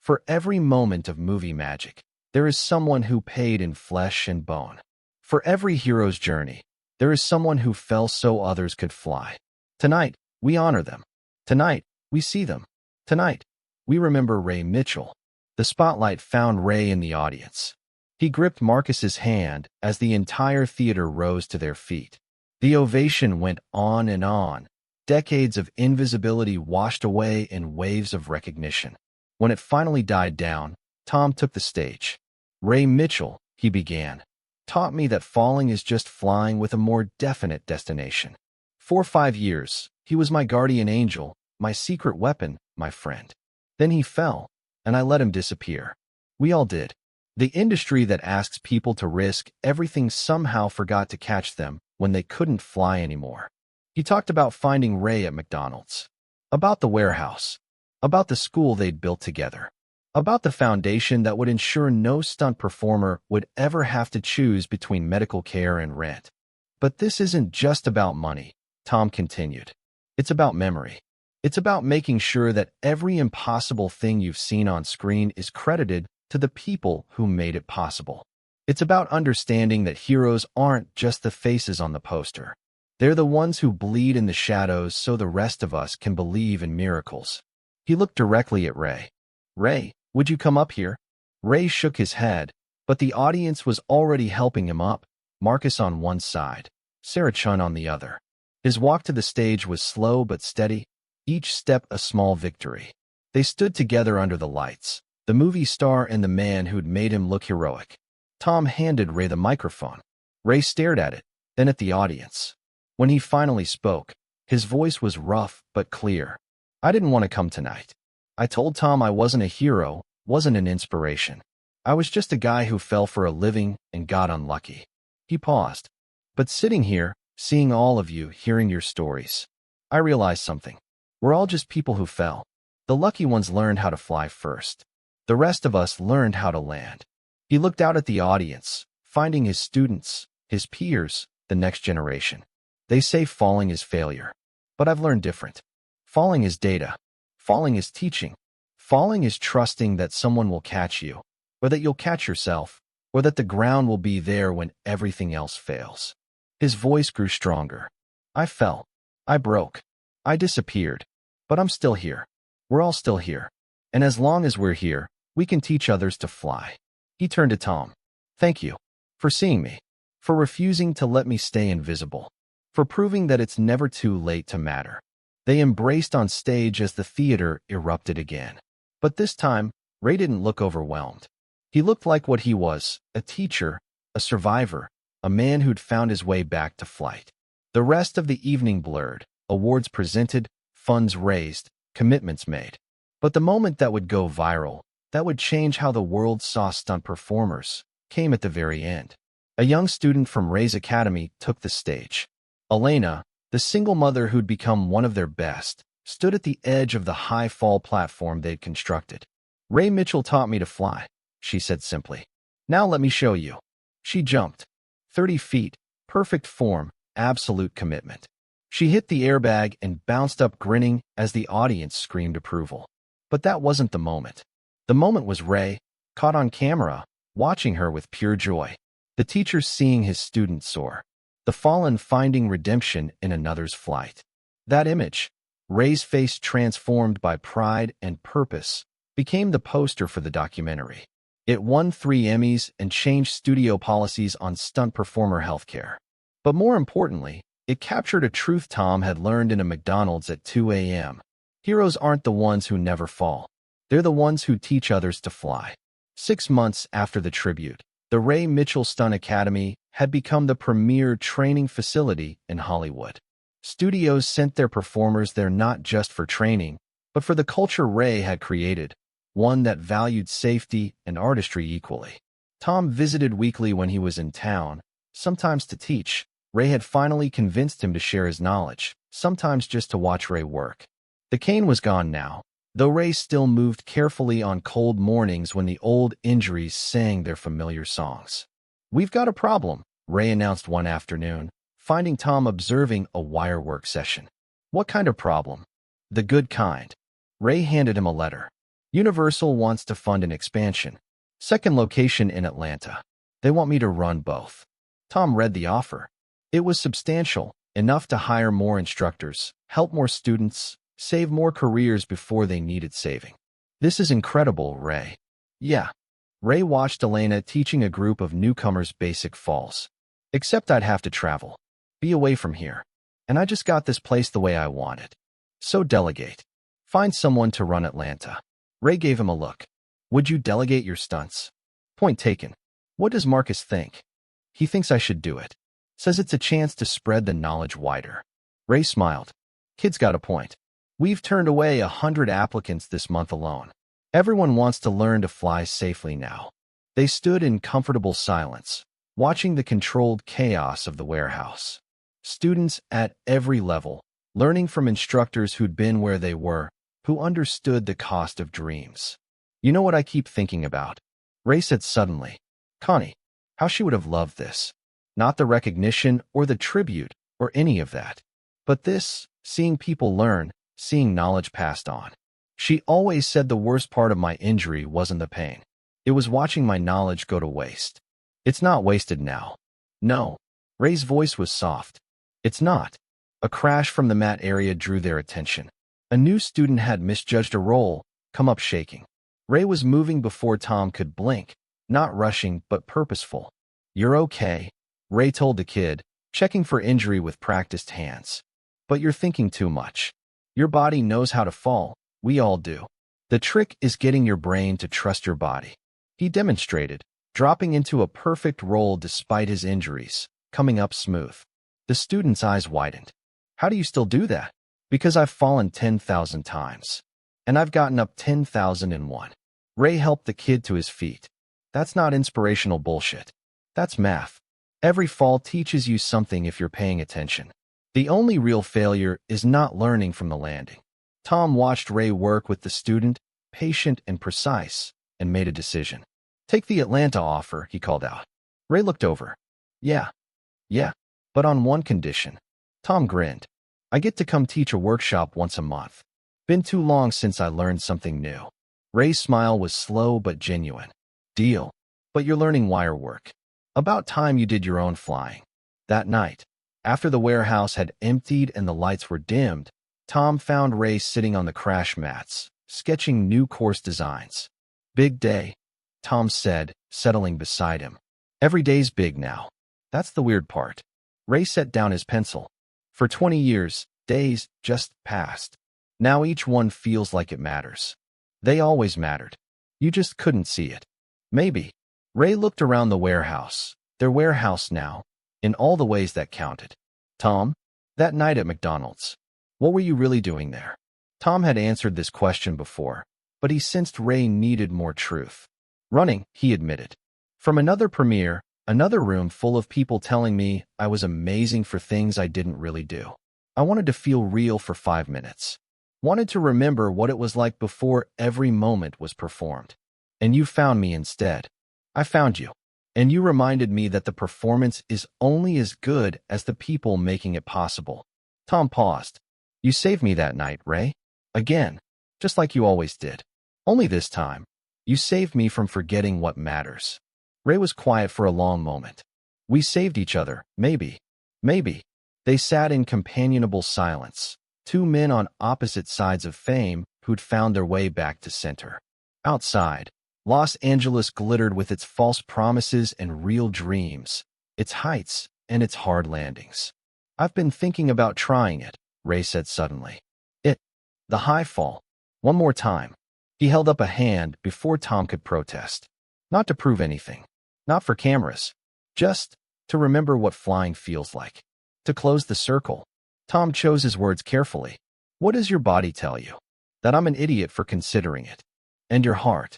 For every moment of movie magic, there is someone who paid in flesh and bone. For every hero's journey, there is someone who fell so others could fly. Tonight, we honor them. Tonight, we see them. Tonight, we remember Ray Mitchell. The spotlight found Ray in the audience. He gripped Marcus's hand as the entire theater rose to their feet. The ovation went on and on. Decades of invisibility washed away in waves of recognition. When it finally died down, Tom took the stage. Ray Mitchell, he began, taught me that falling is just flying with a more definite destination. For 5 years, he was my guardian angel, my secret weapon, my friend. Then he fell, and I let him disappear. We all did. The industry that asks people to risk everything somehow forgot to catch them when they couldn't fly anymore. He talked about finding Ray at McDonald's, about the warehouse, about the school they'd built together, about the foundation that would ensure no stunt performer would ever have to choose between medical care and rent. But this isn't just about money, Tom continued. It's about memory. It's about making sure that every impossible thing you've seen on screen is credited to the people who made it possible. It's about understanding that heroes aren't just the faces on the poster. They're the ones who bleed in the shadows so the rest of us can believe in miracles. He looked directly at Ray. Ray, would you come up here? Ray shook his head, but the audience was already helping him up, Marcus on one side, Sarah Chun on the other. His walk to the stage was slow but steady, each step a small victory. They stood together under the lights, the movie star and the man who'd made him look heroic. Tom handed Ray the microphone. Ray stared at it, then at the audience. When he finally spoke, his voice was rough but clear. I didn't want to come tonight. I told Tom I wasn't a hero, wasn't an inspiration. I was just a guy who fell for a living and got unlucky. He paused. But sitting here, seeing all of you, hearing your stories, I realized something. We're all just people who fell. The lucky ones learned how to fly first. The rest of us learned how to land. He looked out at the audience, finding his students, his peers, the next generation. They say falling is failure. But I've learned different. Falling is data. Falling is teaching. Falling is trusting that someone will catch you, or that you'll catch yourself, or that the ground will be there when everything else fails. His voice grew stronger. I fell. I broke. I disappeared. But I'm still here. We're all still here. And as long as we're here, we can teach others to fly. He turned to Tom. Thank you. For seeing me. For refusing to let me stay invisible. For proving that it's never too late to matter. They embraced on stage as the theater erupted again. But this time, Ray didn't look overwhelmed. He looked like what he was, a teacher, a survivor, a man who'd found his way back to flight. The rest of the evening blurred, awards presented, funds raised, commitments made. But the moment that would go viral, that would change how the world saw stunt performers, came at the very end. A young student from Ray's Academy took the stage. Elena, the single mother who'd become one of their best, stood at the edge of the high fall platform they'd constructed. Ray Mitchell taught me to fly, she said simply. Now let me show you. She jumped. 30 feet, perfect form, absolute commitment. She hit the airbag and bounced up grinning as the audience screamed approval. But that wasn't the moment. The moment was Ray, caught on camera, watching her with pure joy. The teacher seeing his student soar. The fallen finding redemption in another's flight. That image, Ray's face transformed by pride and purpose, became the poster for the documentary. It won 3 Emmys and changed studio policies on stunt performer healthcare. But more importantly, it captured a truth Tom had learned in a McDonald's at 2 a.m. Heroes aren't the ones who never fall. They're the ones who teach others to fly. 6 months after the tribute, the Ray Mitchell Stunt Academy had become the premier training facility in Hollywood. Studios sent their performers there not just for training, but for the culture Ray had created, one that valued safety and artistry equally. Tom visited weekly when he was in town, sometimes to teach, Ray had finally convinced him to share his knowledge, sometimes just to watch Ray work. The cane was gone now, though Ray still moved carefully on cold mornings when the old injuries sang their familiar songs. "We've got a problem," Ray announced one afternoon, finding Tom observing a wirework session. "What kind of problem?" "The good kind." Ray handed him a letter. "Universal wants to fund an expansion. Second location in Atlanta. They want me to run both." Tom read the offer. It was substantial, enough to hire more instructors, help more students, save more careers before they needed saving. "This is incredible, Ray." "Yeah." Ray watched Elena teaching a group of newcomers basic falls. "Except I'd have to travel. Be away from here. And I just got this place the way I want it. So delegate. Find someone to run Atlanta." Ray gave him a look. "Would you delegate your stunts?" "Point taken. What does Marcus think?" "He thinks I should do it. Says it's a chance to spread the knowledge wider." Ray smiled. "Kid's got a point. We've turned away 100 applicants this month alone. Everyone wants to learn to fly safely now." They stood in comfortable silence, watching the controlled chaos of the warehouse. Students at every level, learning from instructors who'd been where they were, who understood the cost of dreams. "You know what I keep thinking about?" Ray said suddenly. "Connie. How she would have loved this. Not the recognition or the tribute or any of that. But this, seeing people learn, seeing knowledge passed on. She always said the worst part of my injury wasn't the pain. It was watching my knowledge go to waste. It's not wasted now." "No." Ray's voice was soft. "It's not." A crash from the mat area drew their attention. A new student had misjudged a roll, come up shaking. Ray was moving before Tom could blink, not rushing but purposeful. "You're okay," Ray told the kid, checking for injury with practiced hands. "But you're thinking too much. Your body knows how to fall. We all do. The trick is getting your brain to trust your body." He demonstrated, dropping into a perfect roll despite his injuries, coming up smooth. The student's eyes widened. "How do you still do that?" "Because I've fallen 10,000 times. And I've gotten up 10,001. Ray helped the kid to his feet. "That's not inspirational bullshit. That's math. Every fall teaches you something if you're paying attention. The only real failure is not learning from the landing." Tom watched Ray work with the student, patient and precise, and made a decision. "Take the Atlanta offer," he called out. Ray looked over. Yeah, but on one condition." Tom grinned. "I get to come teach a workshop once a month. Been too long since I learned something new." Ray's smile was slow but genuine. "Deal. But you're learning wire work. About time you did your own flying." That night, after the warehouse had emptied and the lights were dimmed, Tom found Ray sitting on the crash mats, sketching new course designs. "Big day," Tom said, settling beside him. "Every day's big now. That's the weird part." Ray set down his pencil. "For 20 years, days just passed. Now each one feels like it matters. They always mattered. You just couldn't see it. Maybe." Ray looked around the warehouse, their warehouse now, in all the ways that counted. "Tom, that night at McDonald's, what were you really doing there?" Tom had answered this question before, but he sensed Ray needed more truth. "Running," he admitted. "From another premiere, another room full of people telling me I was amazing for things I didn't really do. I wanted to feel real for 5 minutes. Wanted to remember what it was like before every moment was performed. And you found me instead. I found you. And you reminded me that the performance is only as good as the people making it possible." Tom paused. "You saved me that night, Ray. Again. Just like you always did. Only this time, you saved me from forgetting what matters." Ray was quiet for a long moment. "We saved each other, maybe. Maybe." They sat in companionable silence, two men on opposite sides of fame who'd found their way back to center. Outside, Los Angeles glittered with its false promises and real dreams, its heights and its hard landings. "I've been thinking about trying it," Ray said suddenly. The high fall. One more time." He held up a hand before Tom could protest. "Not to prove anything. Not for cameras. Just to remember what flying feels like. To close the circle." Tom chose his words carefully. "What does your body tell you?" "That I'm an idiot for considering it." "And your heart?"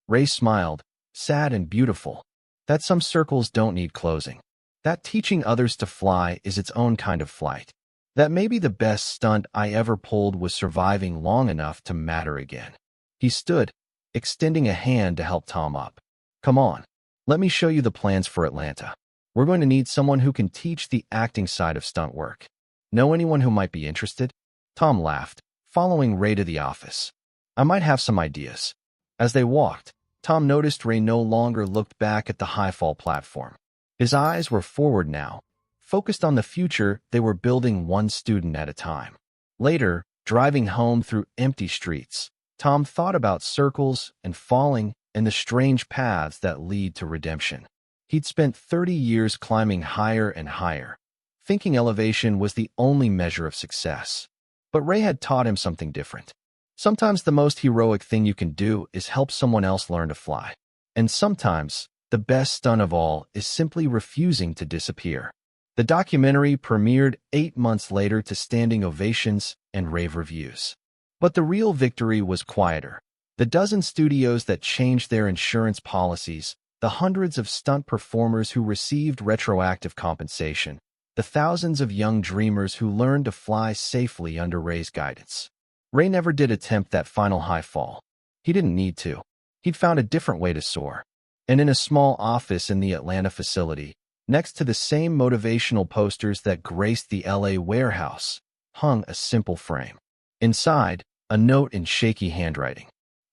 Ray smiled, sad and beautiful. "That some circles don't need closing." that teaching others to fly is its own kind of flight. That maybe the best stunt I ever pulled was surviving long enough to matter again. He stood, extending a hand to help Tom up. Come on, let me show you the plans for Atlanta. We're going to need someone who can teach the acting side of stunt work. Know anyone who might be interested? Tom laughed, following Ray to the office. I might have some ideas. As they walked, Tom noticed Ray no longer looked back at the high-fall platform. His eyes were forward now, focused on the future they were building one student at a time. Later, driving home through empty streets, Tom thought about circles and falling and the strange paths that lead to redemption. He'd spent 30 years climbing higher and higher, thinking elevation was the only measure of success. But Ray had taught him something different. Sometimes the most heroic thing you can do is help someone else learn to fly. And sometimes, the best stunt of all is simply refusing to disappear. The documentary premiered 8 months later to standing ovations and rave reviews. But the real victory was quieter. The dozen studios that changed their insurance policies, the hundreds of stunt performers who received retroactive compensation, the thousands of young dreamers who learned to fly safely under Ray's guidance. Ray never did attempt that final high fall. He didn't need to. He'd found a different way to soar. And in a small office in the Atlanta facility, next to the same motivational posters that graced the LA warehouse, hung a simple frame. Inside, a note in shaky handwriting.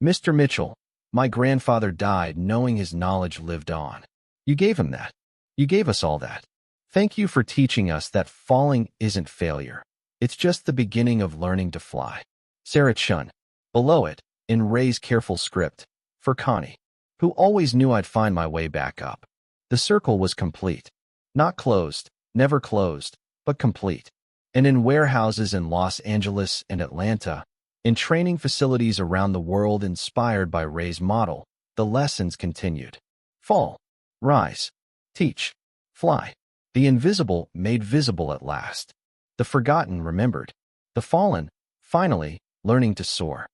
Mr. Mitchell, my grandfather died knowing his knowledge lived on. You gave him that. You gave us all that. Thank you for teaching us that falling isn't failure. It's just the beginning of learning to fly. Sarah Chun. Below it, in Ray's careful script, for Connie, who always knew I'd find my way back up. The circle was complete. Not closed, never closed, but complete. And in warehouses in Los Angeles and Atlanta, in training facilities around the world inspired by Ray's model, the lessons continued. Fall, rise, teach, fly. The invisible made visible at last. The forgotten remembered. The fallen, finally, learning to soar.